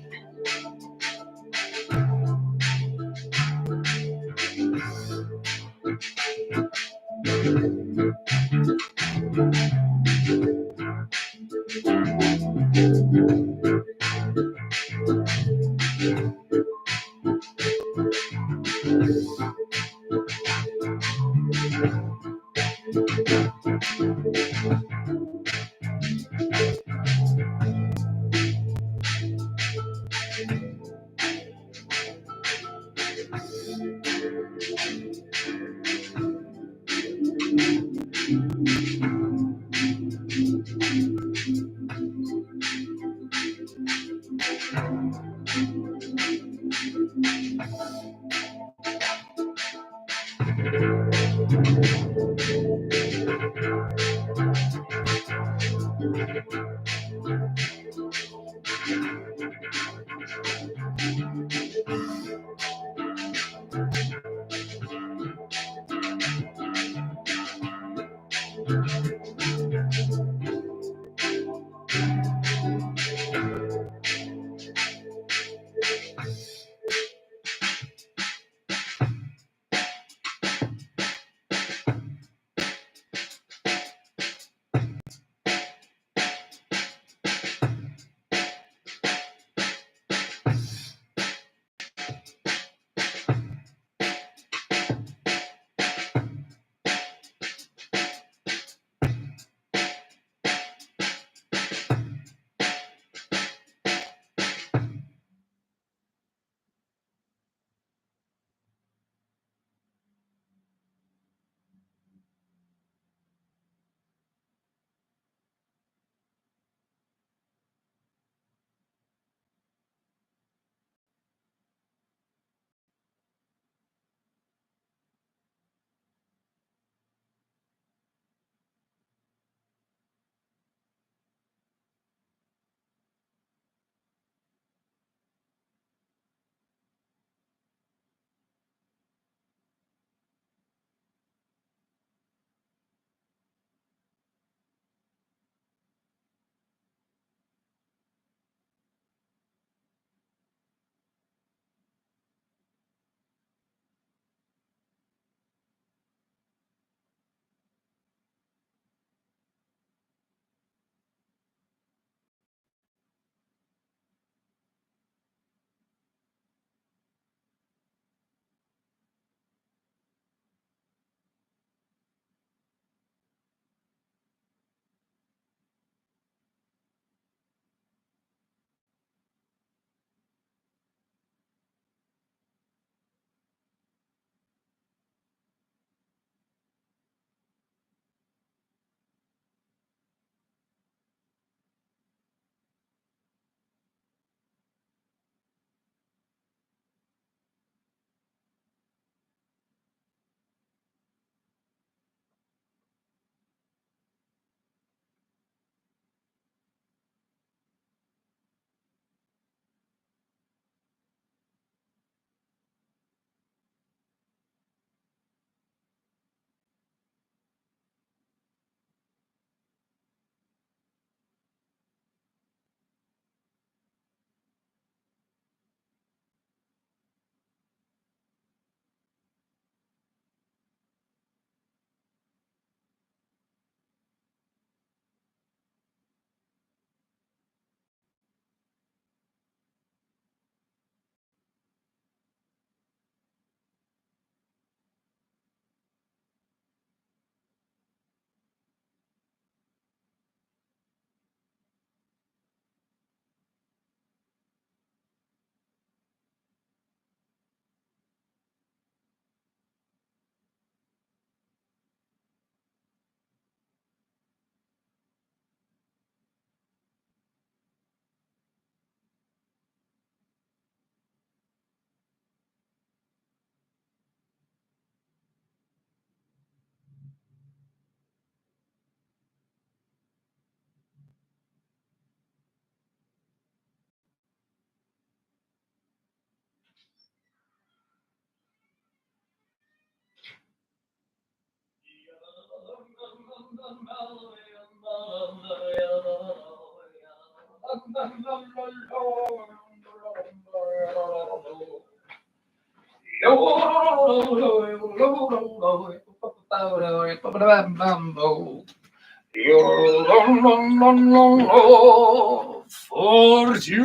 Fortune.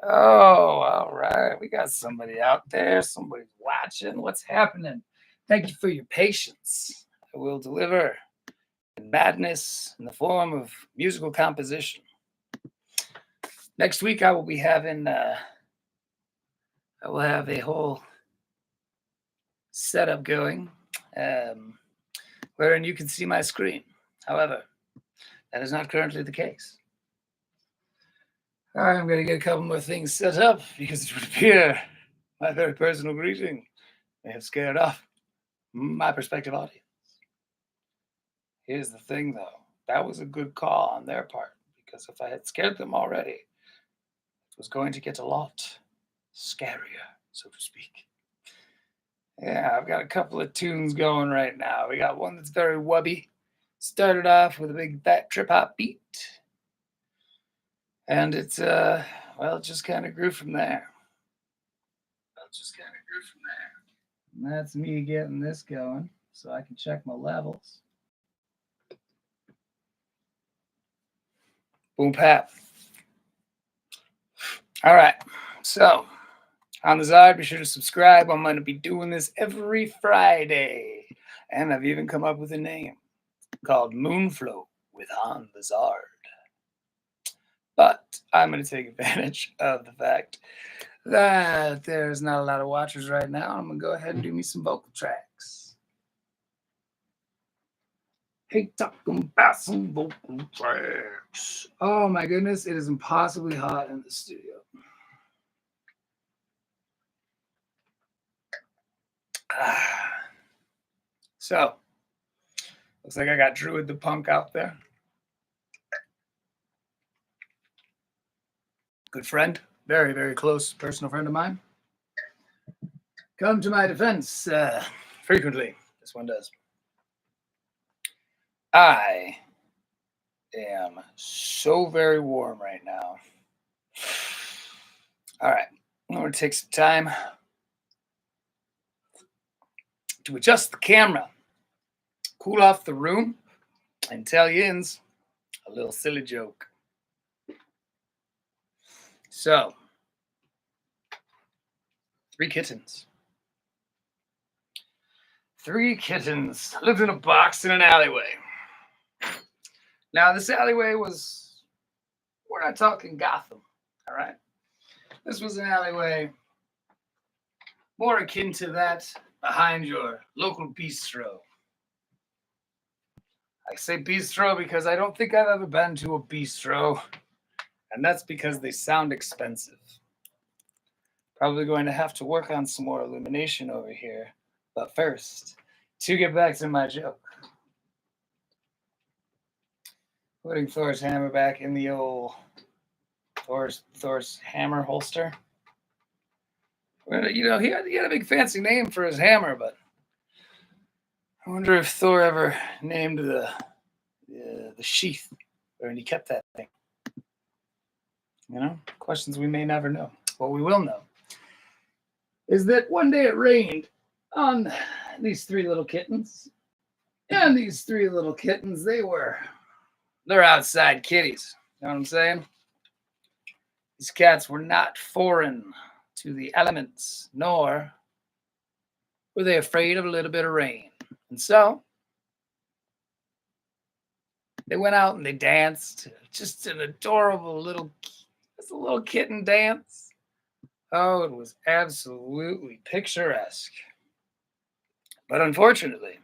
Oh, all right. We got somebody out there. Somebody's watching. What's happening? Thank you for your patience. I will deliver madness in the form of musical composition. Next week, I will be having. I will have a whole setup going, wherein you can see my screen. However, that is not currently the case. All right, I'm going to get a couple more things set up because it would appear my very personal greeting may have scared off my prospective audience. Here's the thing, though. That was a good call on their part, because if I had scared them already, it was going to get a lot scarier, so to speak. Yeah, I've got a couple of tunes going right now. We got one that's very wubby. Started off with a big fat trip-hop beat. And it's, well, it just kind of grew from there. And that's me getting this going so I can check my levels. Boom, pap. All right. So, on the Zard, be sure to subscribe. I'm going to be doing this every Friday. And I've even come up with a name called Moonflow with On the Zard. But I'm going to take advantage of the fact that there's not a lot of watchers right now. I'm going to go ahead and do me some vocal tracks. Hey, talking about some vocal tracks. Oh my goodness, it is impossibly hot in the studio. So, looks like I got Druid the Punk out there. Good friend, very, very close personal friend of mine. Come to my defense frequently. This one does. I am so very warm right now. All right, I'm going to take some time to adjust the camera, cool off the room, and tell yins a little silly joke. So, 3 kittens. 3 kittens lived in a box in an alleyway. Now, this alleyway was, we're not talking Gotham, all right? This was an alleyway more akin to that behind your local bistro. I say bistro because I don't think I've ever been to a bistro, and that's because they sound expensive. Probably going to have to work on some more illumination over here. But first, to get back to my joke. Putting Thor's hammer back in the old Thor's hammer holster. You know, he had a big fancy name for his hammer, but I wonder if Thor ever named the sheath, or he kept that thing. You know, questions we may never know. What we will know is that one day it rained on these 3 little kittens. And these 3 little kittens, they're outside kitties. You know what I'm saying? These cats were not foreign to the elements, nor were they afraid of a little bit of rain. And so they went out and they danced. Just an adorable little kitten dance. Oh, it was absolutely picturesque. But unfortunately,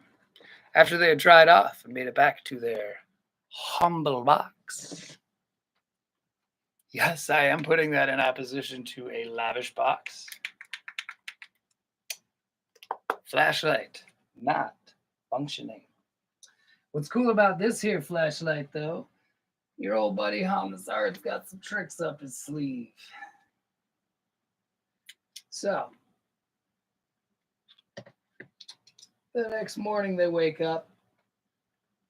after they had dried off and made it back to their humble box. Yes, I am putting that in opposition to a lavish box. Flashlight, not functioning. What's cool about this here flashlight, though, your old buddy Zard's got some tricks up his sleeve. So, The next morning they wake up,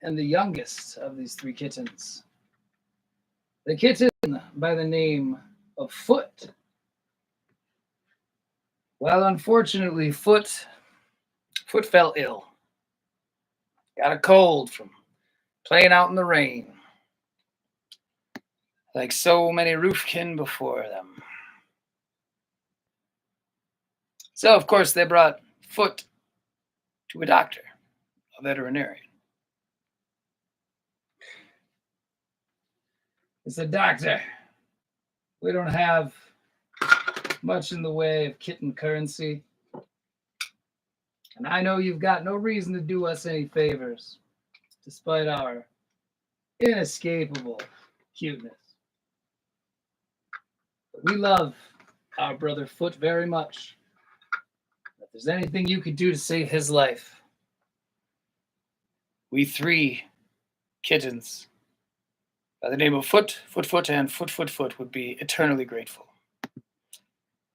and the youngest of these three kittens, the kitten by the name of Foot. Well, unfortunately, Foot fell ill. Got a cold from playing out in the rain, like so many roofkin before them. So, of course, they brought Foot to a doctor, a veterinarian. He said, "Doctor, we don't have much in the way of kitten currency. And I know you've got no reason to do us any favors, despite our inescapable cuteness. But we love our brother Foot very much. If there's anything you could do to save his life, we three kittens by the name of Foot, and Foot would be eternally grateful."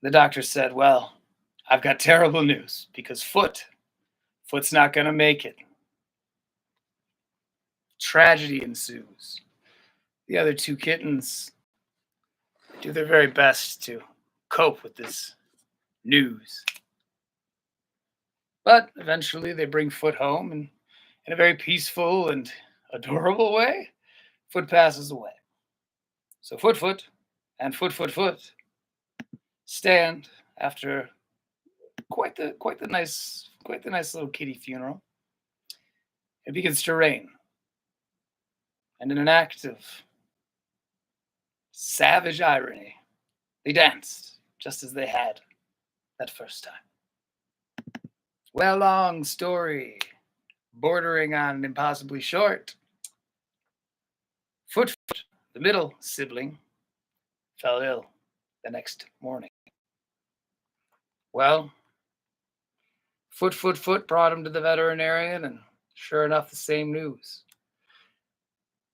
The doctor said, "Well, I've got terrible news because Foot's not going to make it." Tragedy ensues. The other two kittens do their very best to cope with this news. But eventually they bring Foot home, and in a very peaceful and adorable way, Foot passes away. So Foot and Foot stand after quite the nice little kitty funeral. It begins to rain. And in an act of savage irony, they danced just as they had that first time. Well, long story, bordering on impossibly short. Foot, the middle sibling, fell ill the next morning. Well, Foot brought him to the veterinarian, and sure enough, the same news.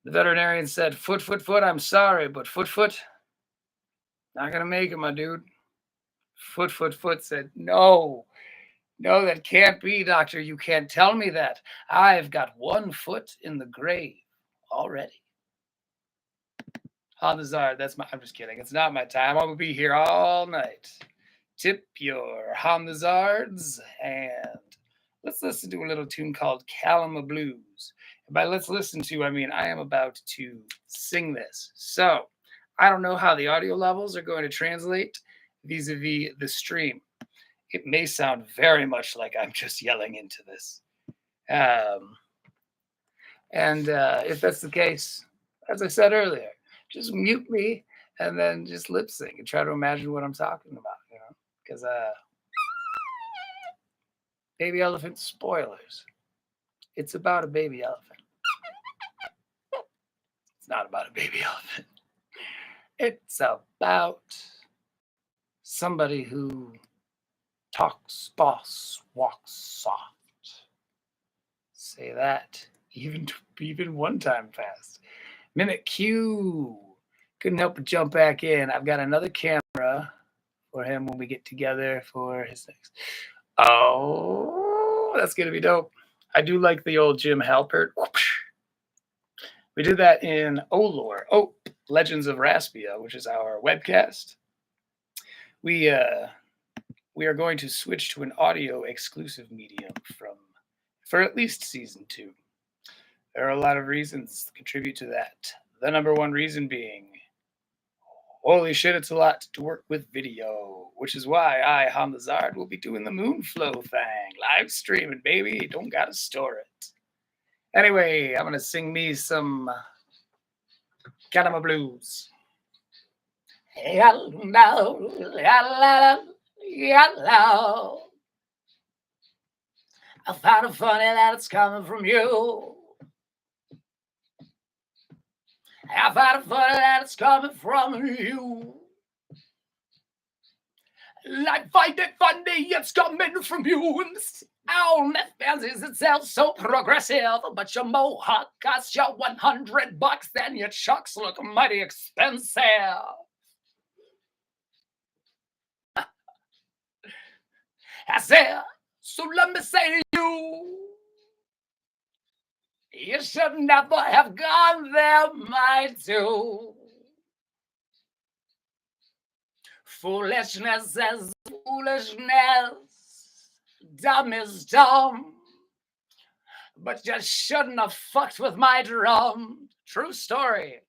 The veterinarian said, Foot, I'm sorry, but Foot, not gonna make it, my dude." Foot said, No, that can't be, doctor. You can't tell me that. I've got 1 foot in the grave already. On the Zard, I'm just kidding. It's not my time. I'm gonna be here all night. Tip your on the Zards, and let's listen to a little tune called Calama Blues. And by let's listen to, I mean I am about to sing this. So I don't know how the audio levels are going to translate vis-a-vis the stream. It may sound very much like I'm just yelling into this. If that's the case, as I said earlier, just mute me and then just lip sync and try to imagine what I'm talking about, because baby elephant spoilers. It's about a baby elephant. It's not about a baby elephant. It's about somebody who talks boss, walks soft. Say that even one time fast. Mimic Q. Couldn't help but jump back in. I've got another camera for him when we get together for his next. Oh, that's going to be dope. I do like the old Jim Halpert. We did that in Legends of Raspia, which is our webcast. We are going to switch to an audio exclusive medium for at least season 2. There are a lot of reasons to contribute to that. The number one reason being, holy shit, it's a lot to work with video, which is why I, Han the Zard, will be doing the Moonflow thing. Live streaming, baby. Don't gotta store it. Anyway, I'm gonna sing me some Calama Blues. Hello. I find it funny that it's coming from you. I find it funny that it's coming from you. I find it funny it's coming from you. And this owl fancies itself so progressive, but your mohawk costs you $100, then your chucks look mighty expensive. I said, So let me say to you, you should never have gone there, my dude. Foolishness is foolishness. Dumb is dumb. But you shouldn't have fucked with my drum. True story.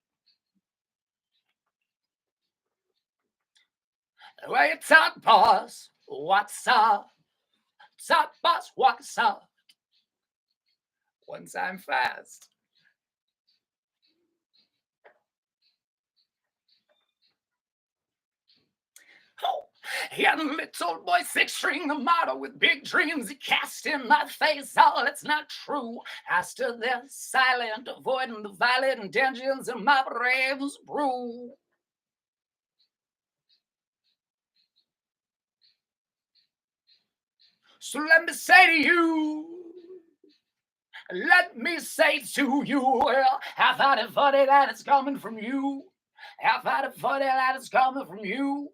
Where you talk, boss? What's up? Top boss, what's up? One time fast. Oh, young little boy, 6-string, the model with big dreams. He cast in my face all that's not true. As to this, silent, avoiding the violent intentions in my brains brew. So let me say to you, let me say to you, well, I find it funny that it's coming from you. I find it funny that it's coming from you.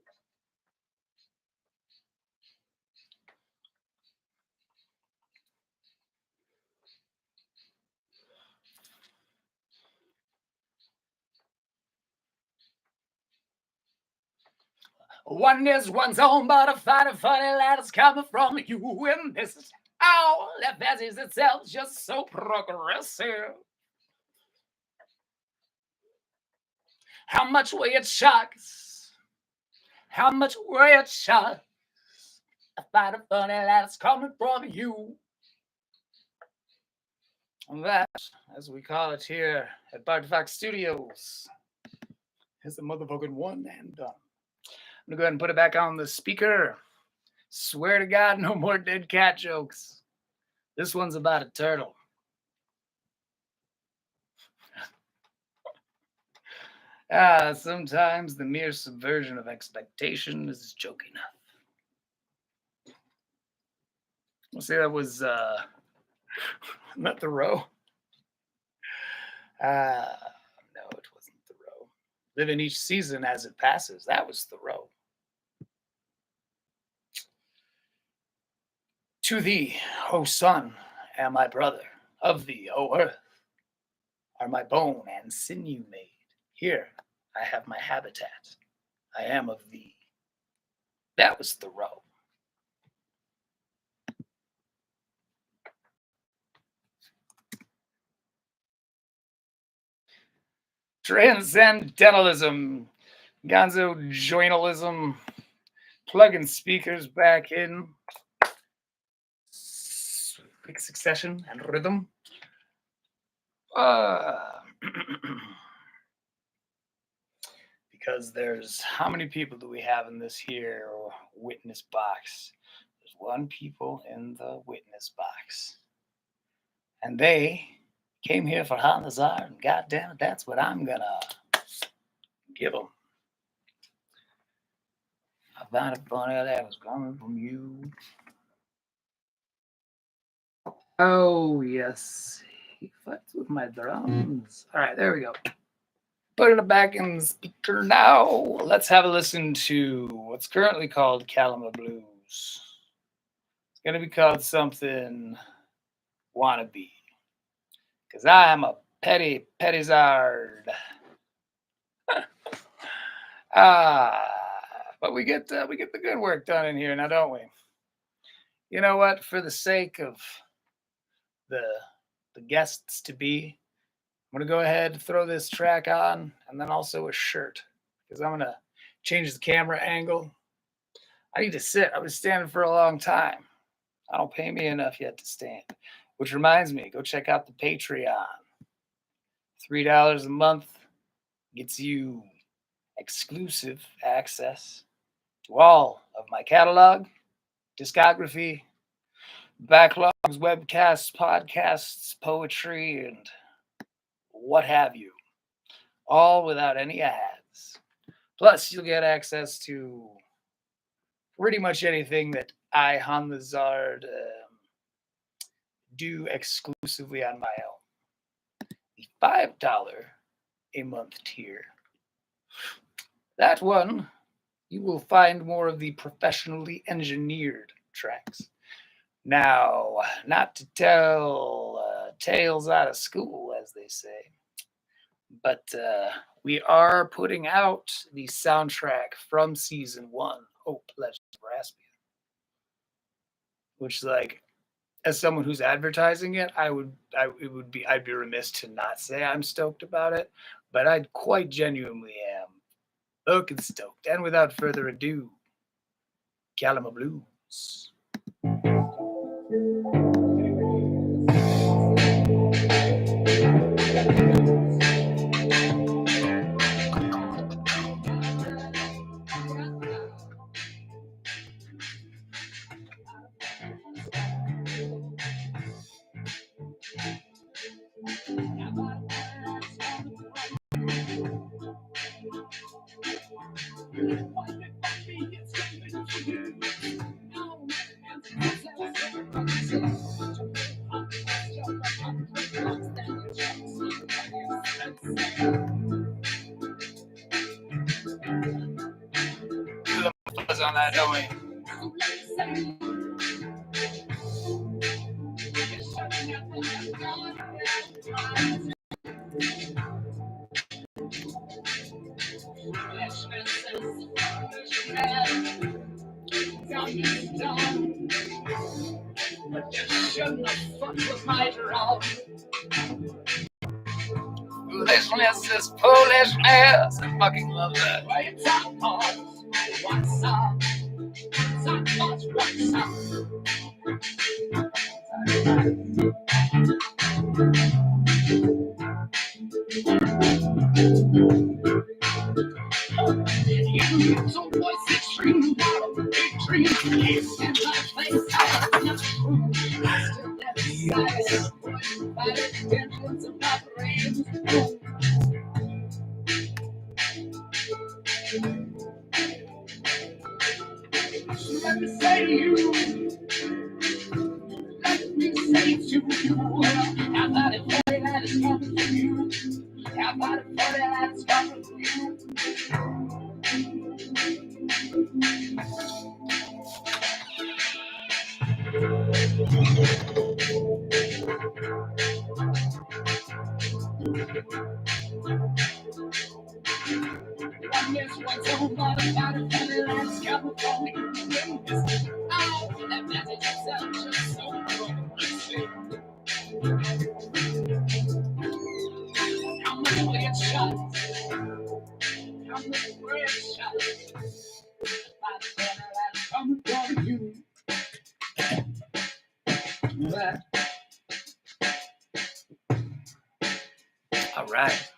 One is one's own, but I find it funny that it's coming from you. And this is how that fancies itself just so progressive. How much were your chucks? How much were your chucks? I find it funny that it's coming from you. And that, as we call it here at Bardfox Studios, is the motherfucking one and done. I'm gonna go ahead and put it back on the speaker. Swear to God, no more dead cat jokes. This one's about a turtle. Sometimes the mere subversion of expectation is joke enough. We'll say that was not the row. No, it wasn't the row. Live in each season as it passes. That was the row. To thee, O sun, am I brother. Of thee, O earth, are my bone and sinew made. Here I have my habitat. I am of thee. That was the row. Transcendentalism, gonzo journalism, plugging speakers back in quick succession and rhythm. Because there's, how many people do we have in this here witness box? There's one people in the witness box. And they came here for Hot in the Zard, and goddamn it, that's what I'm gonna give them. I found it funny that was coming from you. Oh, yes. He fucks with my drums. All right, there we go. Putting it back in the speaker now. Let's have a listen to what's currently called Calama Blues. It's going to be called something wannabe. Because I am a petty Zard. But we get the good work done in here now, don't we? You know what? For the sake of the guests to be, I'm going to go ahead and throw this track on and then also a shirt because I'm going to change the camera angle. I need to sit. I was standing for a long time. I don't pay me enough yet to stand. Which reminds me, go check out the Patreon. $3 a month gets you exclusive access to all of my catalog, discography, backlogs, webcasts, podcasts, poetry, and what have you. All without any ads. Plus, you'll get access to pretty much anything that I, Han the Zard, do exclusively on my own. The $5 a month tier. That one, you will find more of the professionally engineered tracks. Now, not to tell tales out of school, as they say, but we are putting out the soundtrack from season 1, Hope Legends of Raspia, which, like, as someone who's advertising it, I'd be remiss to not say I'm stoked about it, but I quite genuinely am. Fucking stoked. And without further ado, Calama Blues. On that, don't we? Foolishness is foolishness. I fucking love that. Let me say to you, how about it funny that it's coming to you? How about it funny that it's coming to you? All right.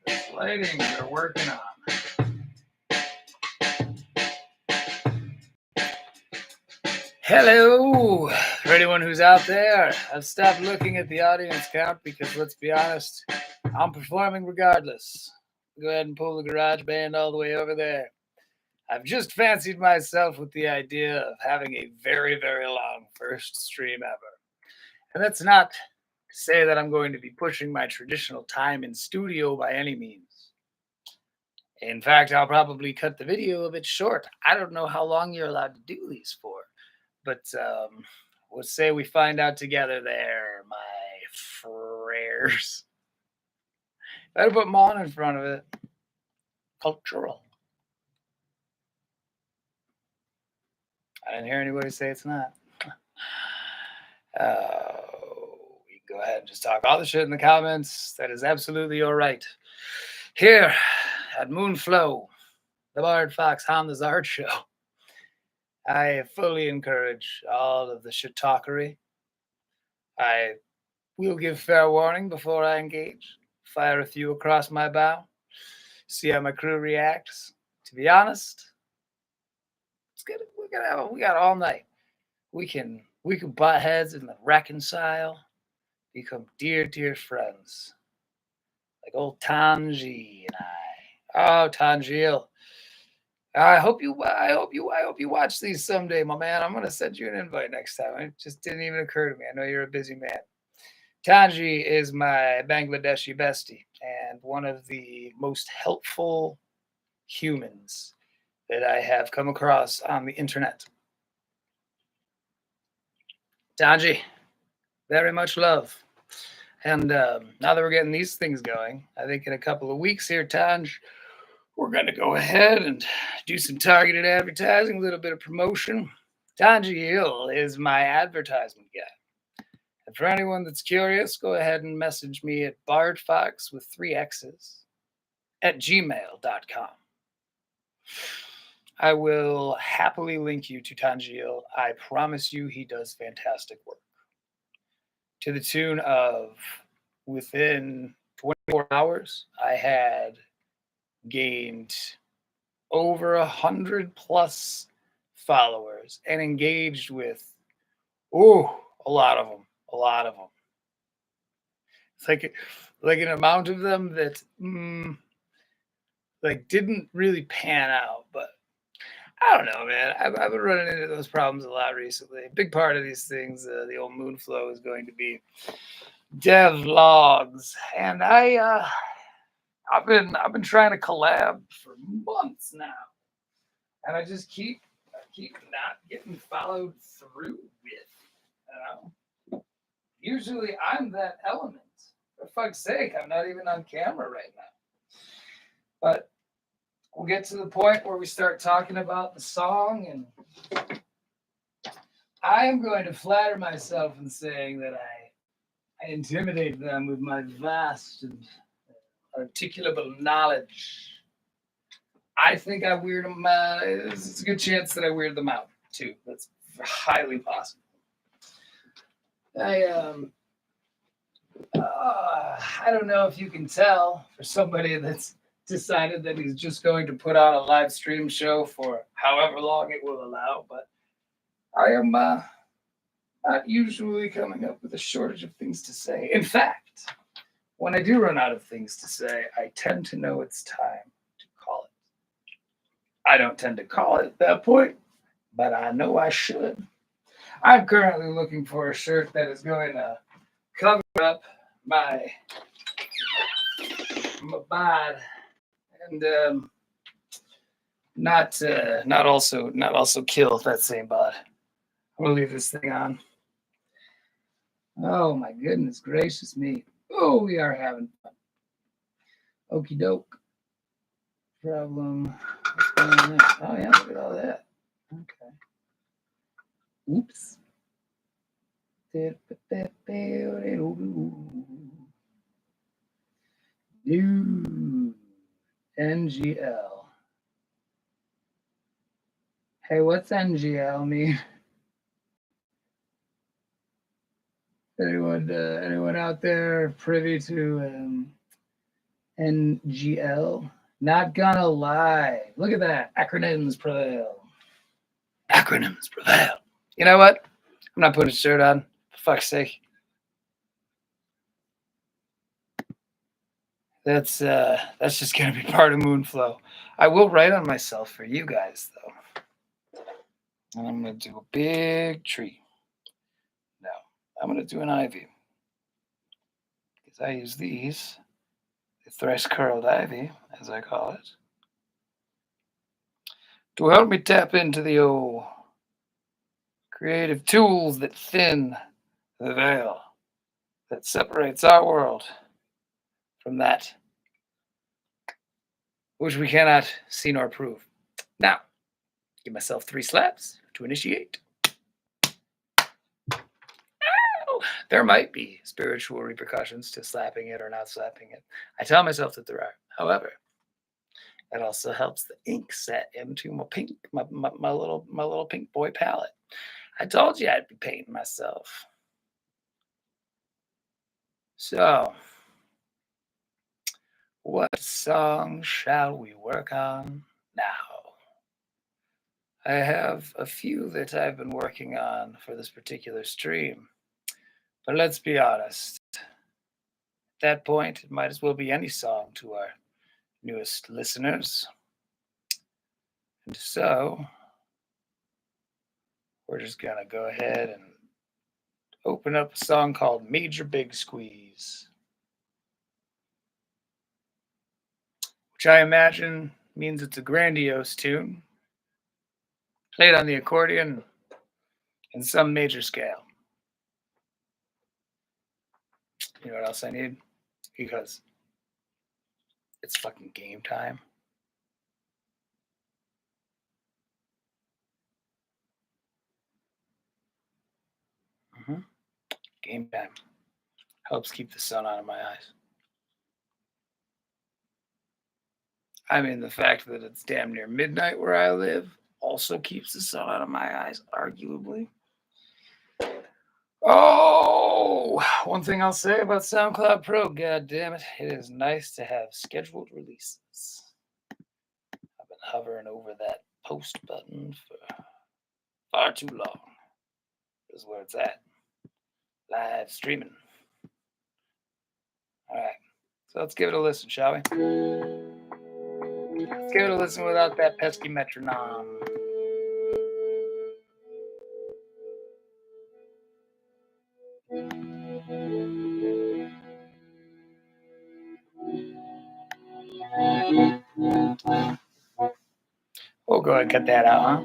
This lighting we're working on. Hello, for anyone who's out there. I've stopped looking at the audience count because, let's be honest, I'm performing regardless. Go ahead and pull the garage band all the way over there. I've just fancied myself with the idea of having a very, very long first stream ever. And that's not to say that I'm going to be pushing my traditional time in studio by any means. In fact, I'll probably cut the video a bit short. I don't know how long you're allowed to do these for. But let's say we find out together there, my frères. Better put Mon in front of it. Cultural. I didn't hear anybody say it's not. We can go ahead and just talk all the shit in the comments. That is absolutely all right. Here at Moonflow, the Bardfox on the Zard show, I fully encourage all of the shit-talkery. I will give fair warning before I engage. Fire a few across my bow. See how my crew reacts. To be honest, we got all night. We can butt heads and reconcile, become dear friends, like old Tanji and I. Oh, Tanjil. I hope you watch these someday, my man. I'm gonna send you an invite next time. It just didn't even occur to me. I know you're a busy man. Tanji is my Bangladeshi bestie and one of the most helpful humans that I have come across on the internet. Tanji, very much love. And now that we're getting these things going, I think in a couple of weeks here, Tanj, we're going to go ahead and do some targeted advertising, a little bit of promotion. Tanji Hill is my advertisement guy. And for anyone that's curious, go ahead and message me at Bardfox with 3 X's at gmail.com. I will happily link you to Tanjil. I promise you he does fantastic work. To the tune of, within 24 hours, I had gained over 100 plus followers and engaged with, a lot of them. It's like an amount of them that didn't really pan out, but I don't know, man. I've been running into those problems a lot recently. A big part of these things, the old Moonflow, is going to be dev logs, and I've been trying to collab for months now, and I keep not getting followed through with. You know, usually I'm that element. For fuck's sake, I'm not even on camera right now. But we'll get to the point where we start talking about the song, and I am going to flatter myself in saying that I intimidate them with my vast and articulable knowledge. I think I weird them. It's a good chance that I weird them out too. That's highly possible. I don't know if you can tell, for somebody that's decided that he's just going to put on a live stream show for however long it will allow, but I am not usually coming up with a shortage of things to say. In fact, when I do run out of things to say, I tend to know it's time to call it. I don't tend to call it at that point, but I know I should. I'm currently looking for a shirt that is going to cover up my bod and not also kill that same bod. I'm gonna leave this thing on. Oh my goodness gracious me! Oh, we are having fun. Okie doke. Problem. What's going on there? Oh yeah, look at all that. Okay. Oops. New NGL. Hey, what's NGL mean? Anyone out there privy to NGL? Not gonna lie. Look at that. Acronyms prevail. Acronyms prevail. You know what? I'm not putting a shirt on. For fuck's sake. That's just gonna be part of Moonflow. I will write on myself for you guys though. And I'm gonna do a big tree. No, I'm gonna do an ivy. Because I use these, the thrice curled ivy, as I call it, to help me tap into the old creative tools that thin the veil that separates our world from that which we cannot see nor prove. Now, give myself 3 slaps to initiate. Ow! There might be spiritual repercussions to slapping it or not slapping it. I tell myself that there are. However, that also helps the ink set into my pink, my little pink boy palette. I told you I'd be painting myself. So, what song shall we work on now? I have a few that I've been working on for this particular stream. But let's be honest. At that point, it might as well be any song to our newest listeners. And so, we're just going to go ahead and open up a song called Major Big Squeeze, which I imagine means it's a grandiose tune, Play it on the accordion in some major scale. You know what else I need? Because it's fucking game time. Game time helps keep the sun out of my eyes. I mean, the fact that it's damn near midnight where I live also keeps the sun out of my eyes, arguably. Oh, one thing I'll say about SoundCloud Pro, god damn it, it is nice to have scheduled releases. I've been hovering over that post button for far too long. This is where it's at. Live streaming. All right, so let's give it a listen, shall we? Let's give it a listen without that pesky metronome. We'll go ahead and cut that out, huh?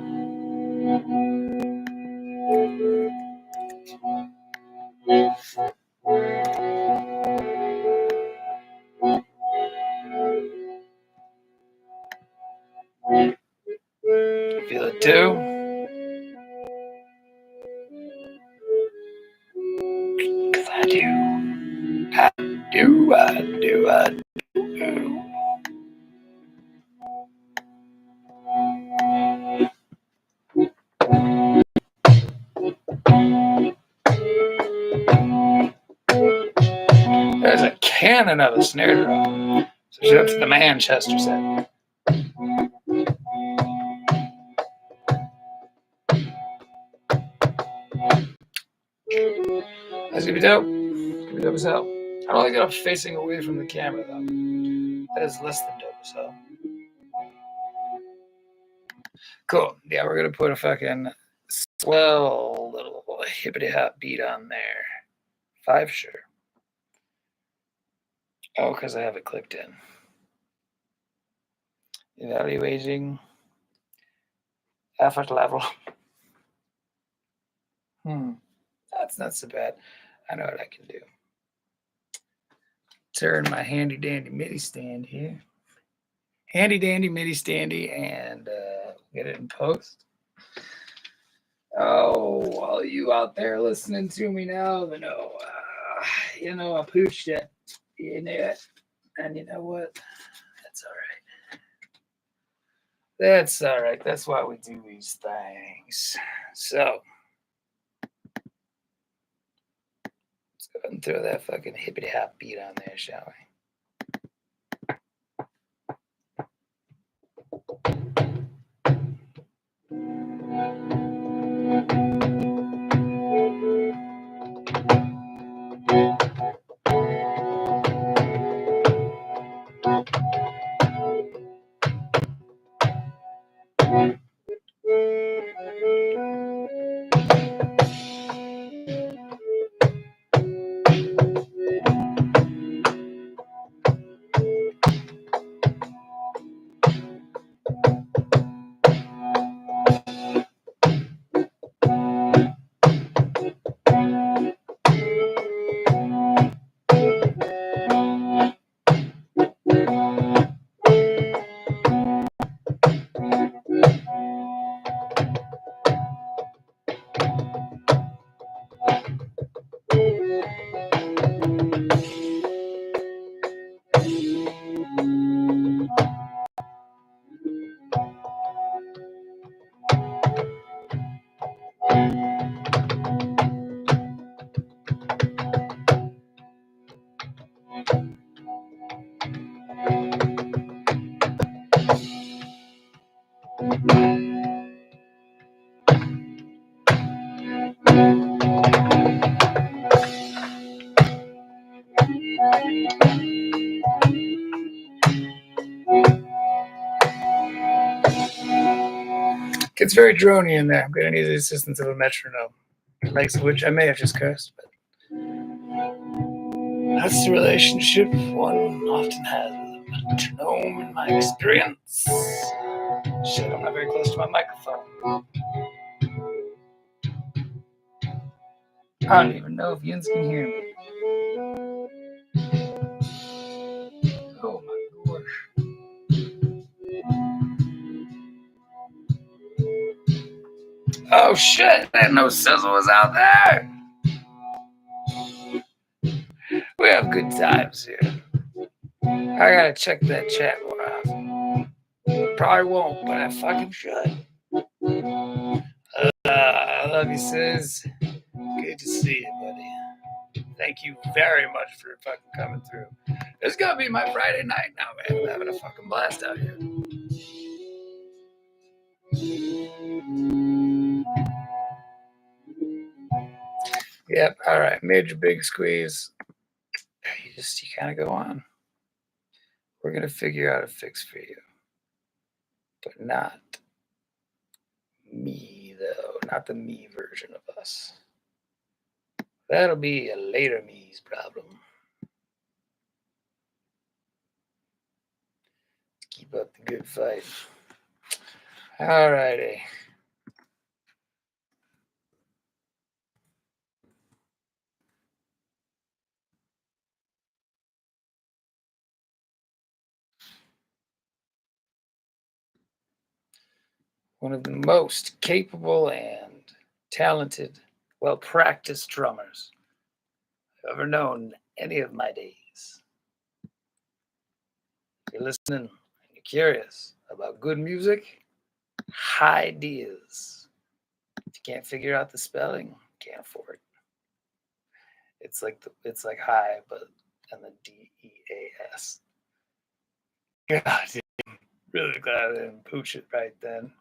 Feel it too? Cause I do. I do. There's a cannon of a snare drum. So that's the Manchester set. That's gonna be dope. Gonna be dope as hell. I don't like that I'm facing away from the camera though. That is less than dope as hell. Cool. Yeah, we're gonna put a fucking swell little hippity hop beat on there. 5 sure. Oh, because I have it clicked in. Evaluating effort level. That's not so bad. I know what I can do. Turn my handy dandy MIDI stand here. Handy dandy MIDI standy and get it in post. Oh, all you out there listening to me now, I pooched it. You knew it. And you know what? That's all right. That's all right. That's why we do these things. So, let's go ahead and throw that fucking hippity hop beat on there, shall we? It's very drony in there. I'm going to need the assistance of a metronome, likes of which I may have just cursed, but that's the relationship one often has with a metronome in my experience. Shit, I'm not very close to my microphone. I don't even know if Yins can hear me. Oh my gosh. Oh shit, I didn't know Sizzle was out there. We have good times here. I gotta check that chat more often. Probably won't, but I fucking should. I love you, Sis. Good to see you, buddy. Thank you very much for fucking coming through. It's gonna be my Friday night now, man. I'm having a fucking blast out here. Yep, all right. Major big squeeze. You kind of go on. We're gonna figure out a fix for you, but not me though. Not the me version of us. That'll be a later me's problem. Keep up the good fight. All righty. One of the most capable and talented, well-practiced drummers I've ever known any of my days. If you're listening and you're curious about good music, high D's. If you can't figure out the spelling, can't afford it. It's like high, but and the DEAS. God damn. Really glad I didn't pooch it right then.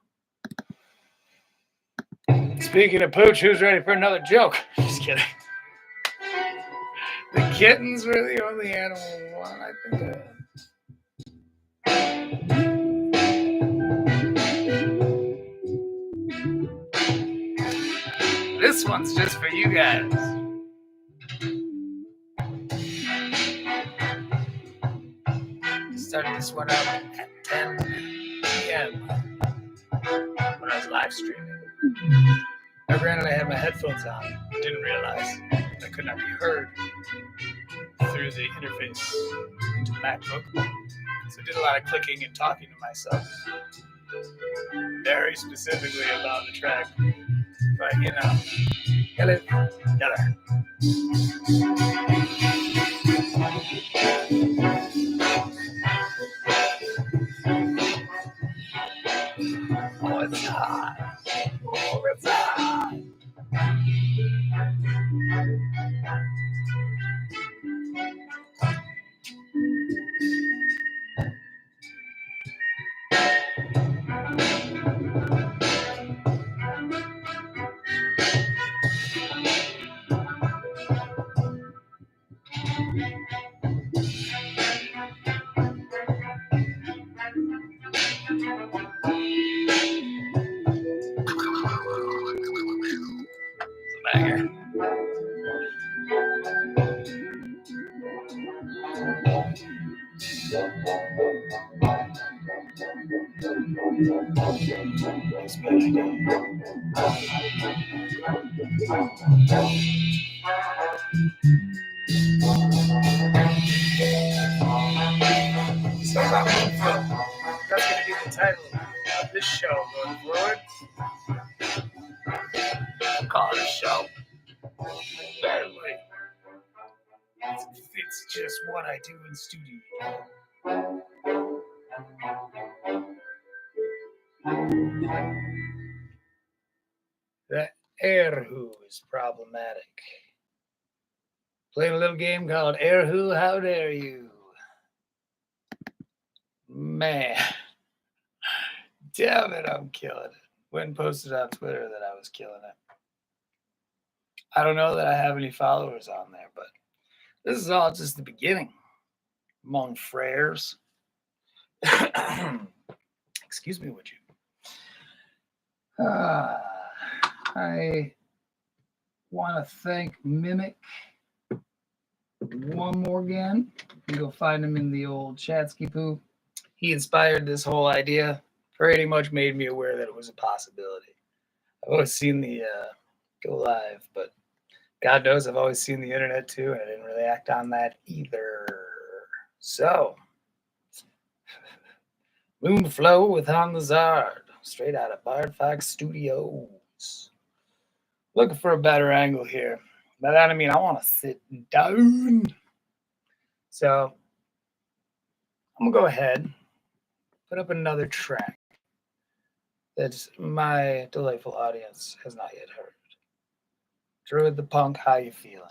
Speaking of pooch, who's ready for another joke? Just kidding. The kittens were the only animal one I think of. This one's just for you guys. Started this one up at 10 p.m. when I was live streaming. Granted, I had my headphones on. Didn't realize I could not be heard through the interface into the MacBook. So I did a lot of clicking and talking to myself. Very specifically about the track. But, you know, hello. Oh, it's hot. Oh, it's hot. Banger. So about Moonflow. That's going to be the title of this show going forward. I'll call it a show. Barely. It's just what I do in studio. That air who is problematic. Playing a little game called Air Who, How Dare You? Man. Damn it, I'm killing it. Went and posted on Twitter that I was killing it. I don't know that I have any followers on there, but this is all just the beginning. Among frères. Excuse me, would you? I want to thank Mimic one more again. You can go find him in the old Chatsky Poo. He inspired this whole idea. pretty much made me aware that it was a possibility. I've always seen the go live, but God knows I've always seen the internet too, and I didn't really act on that either. So, Moonflow with On the Zard, straight out of Bardfox Studios. Looking for a better angle here. By that I mean I want to sit down. So, I'm going to go ahead, put up another track that my delightful audience has not yet heard. Druid the Punk, how you feeling?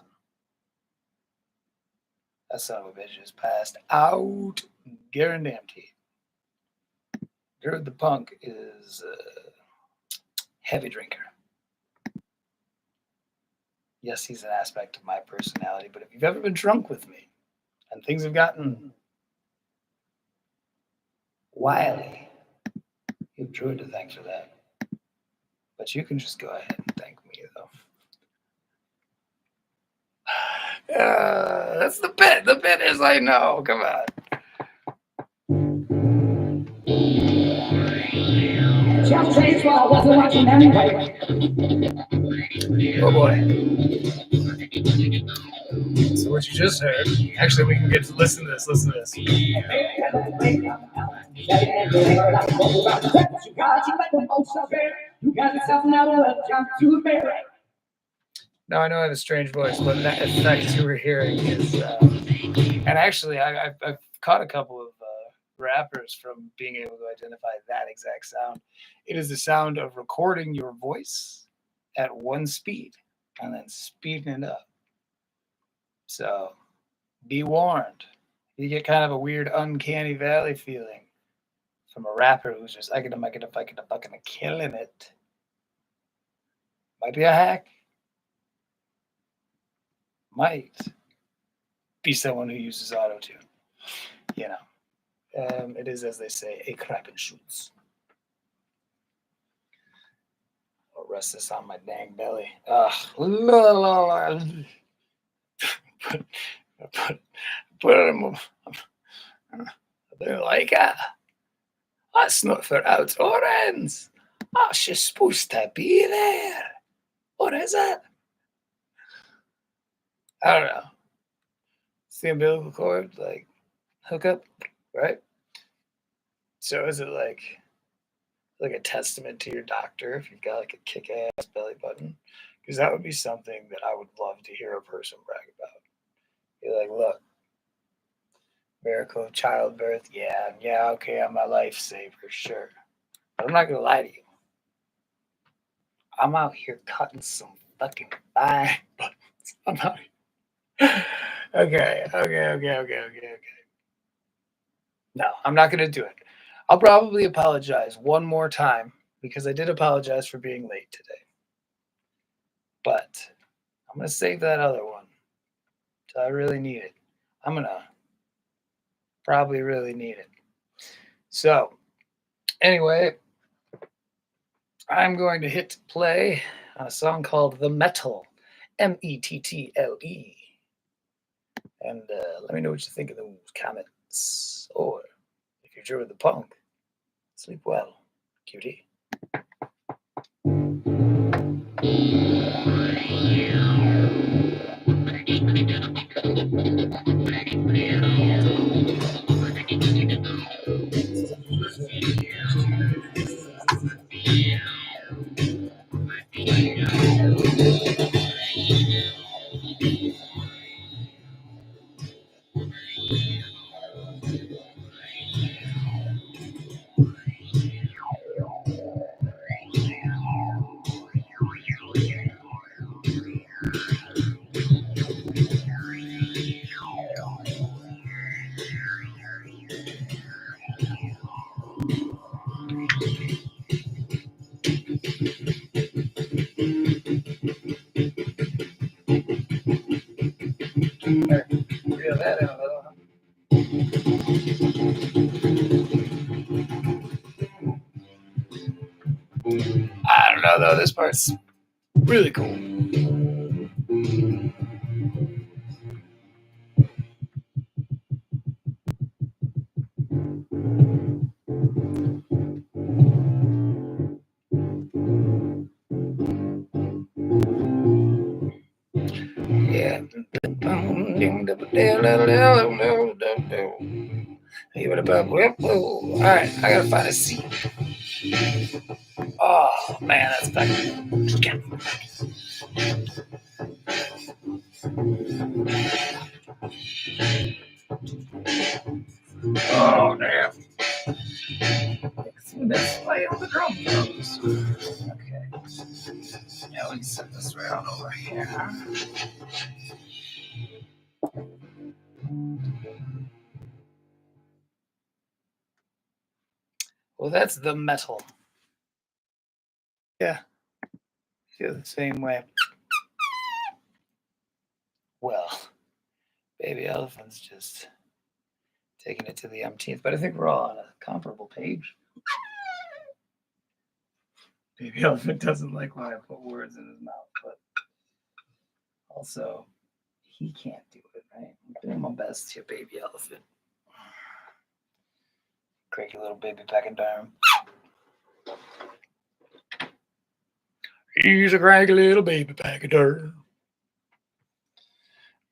That son of a bitch just passed out. Guaranteed. Druid the Punk is a heavy drinker. Yes, he's an aspect of my personality, but if you've ever been drunk with me and things have gotten wily, you have Druid to thank for that. But you can just go ahead and thank me, though. That's the bit. The bit is I know. Come on. Just changed while I wasn't watching anyway. Oh boy. So what you just heard, actually we can get to listen to this. Listen to this. Now I know I have a strange voice, but that effect you were hearing is, and actually I've caught a couple of rappers from being able to identify that exact sound. It is the sound of recording your voice at one speed and then speeding it up. So be warned. You get kind of a weird uncanny valley feeling from a rapper who's just fucking killing it. Might be a hack. Might be someone who uses auto-tune. You know. It is, as they say, a crap and shoots. I'll rest this on my dang belly. Put it they're like, that's not for outdoors. Oh, she's supposed to be there. What is it? I don't know. It's the umbilical cord, like, hook up, right? So is it like a testament to your doctor if you've got like a kick-ass belly button? Because that would be something that I would love to hear a person brag about. You're like, look, miracle of childbirth, yeah, okay, I'm a lifesaver, sure. But I'm not gonna lie to you. I'm out here cutting some fucking fine buttons. I'm out here. Okay. No, I'm not gonna do it. I'll probably apologize one more time because I did apologize for being late today. But I'm going to save that other one till I really need it. I'm going to probably really need it. So, anyway, I'm going to hit play on a song called The Metal, Mettle. And let me know what you think of those comments. Or if you're Druid the Punk, sleep well, cutie. Reel that in a little, huh? I don't know though, this part's really cool. All right, I gotta find a seat. Oh man, that's fucking. Oh damn! Let's play on the drum drums. Okay. Now we can set this round over here. Well, that's the metal. Yeah. Feel the same way. Well, Baby Elephant's just taking it to the umpteenth, but I think we're all on a comparable page. Baby Elephant doesn't like when I put words in his mouth, but also he can't do it, right? I'm doing my best here, Baby Elephant. Cranky little baby pachyderm. He's a cranky little baby pachyderm.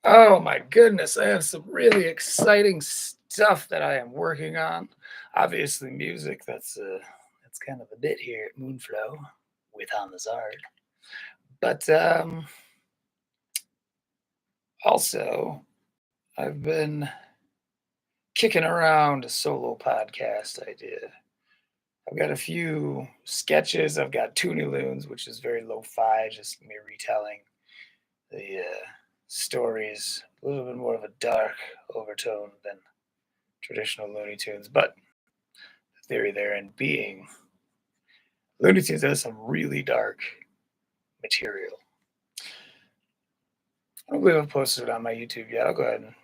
Oh my goodness, I have some really exciting stuff that I am working on. Obviously music, that's kind of a bit here at Moonflow with On the Zard. But also, I've been kicking around a solo podcast idea. I've got a few sketches. I've got 2 new loons, which is very lo-fi, just me retelling the stories, a little bit more of a dark overtone than traditional Looney Tunes. But the theory therein being, Looney Tunes has some really dark material. I don't believe I've posted it on my YouTube yet. I'll go ahead and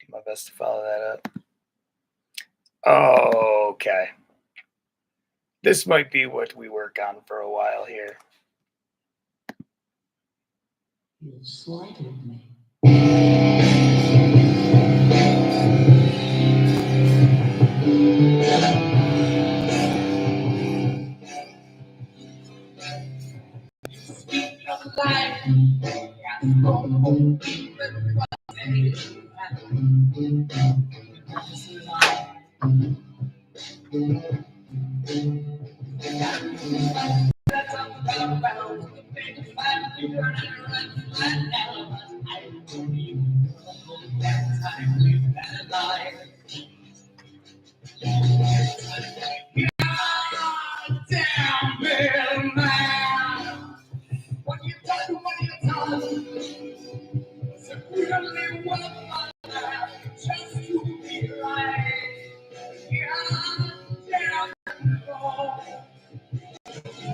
do my best to follow that up. Okay. This might be what we work on for a while here. You slighted me. Speak of life, what you done, so really what just to be right. Yeah,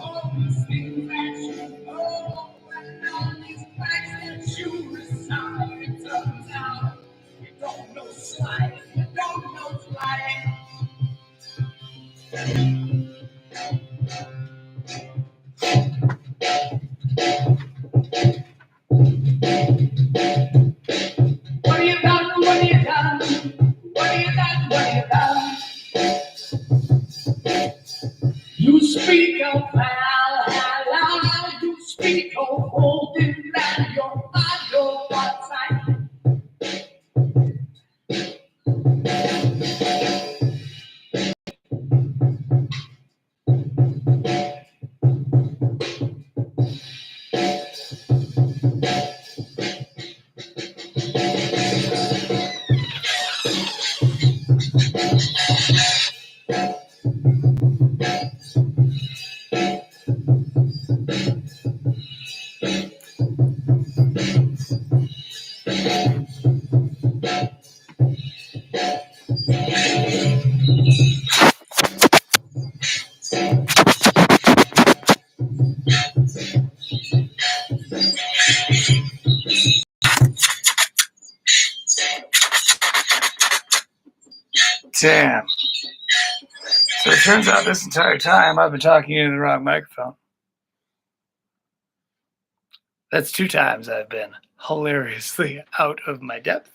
all these things that you know, and all these facts that you recite, it turns out you don't know slide, you don't know slide. What have you done? What have you done? What have you done? What have you done? You speak of hell, you speak of holding that your idol was like. Damn. So it turns out this entire time I've been talking into the wrong microphone. That's 2 times I've been hilariously out of my depth.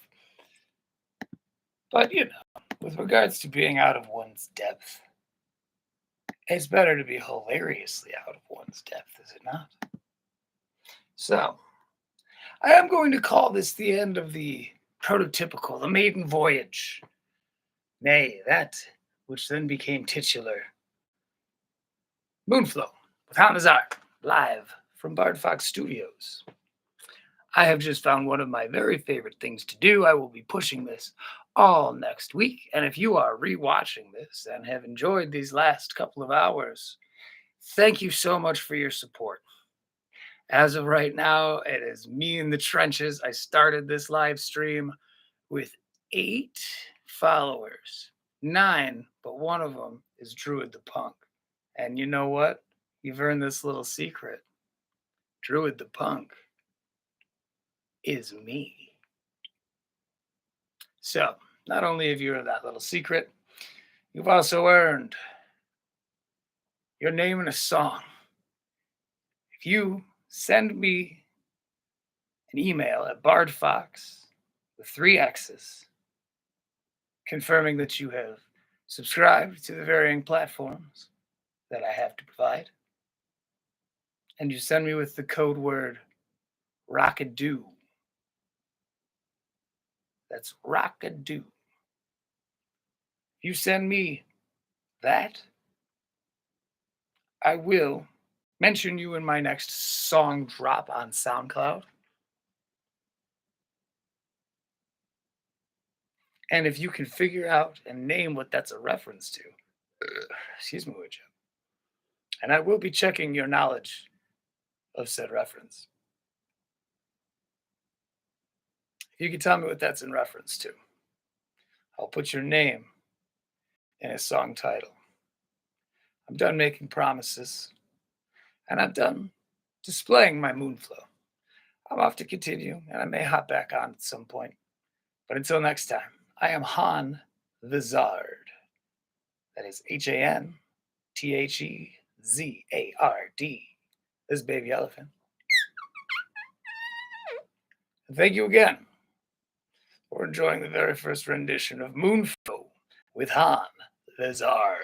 But, you know, with regards to being out of one's depth, it's better to be hilariously out of one's depth, is it not? So, I am going to call this the end of the prototypical, the maiden voyage. Nay, that which then became titular. Moonflow with Zard, live from Bardfox Studios. I have just found one of my very favorite things to do. I will be pushing this all next week. And if you are rewatching this and have enjoyed these last couple of hours, thank you so much for your support. As of right now, it is me in the trenches. I started this live stream with 8 followers, 9, but one of them is Druid the Punk. And you know what? You've earned this little secret. Druid the Punk is me. So, not only have you earned that little secret, you've also earned your name in a song. If you send me an email at Bardfox with 3 X's, confirming that you have subscribed to the varying platforms that I have to provide, and you send me with the code word rockadoo. That's rockadoo. You send me that, I will mention you in my next song drop on SoundCloud. And if you can figure out and name what that's a reference to, excuse me, would you? And I will be checking your knowledge of said reference. If you can tell me what that's in reference to, I'll put your name in a song title. I'm done making promises, and I'm done displaying my Moonflow. I'm off to continue, and I may hop back on at some point. But until next time, I am Han the Zard. That is HANTHEZARD. This baby elephant. And thank you again for enjoying the very first rendition of Moonflow with Han the Zard.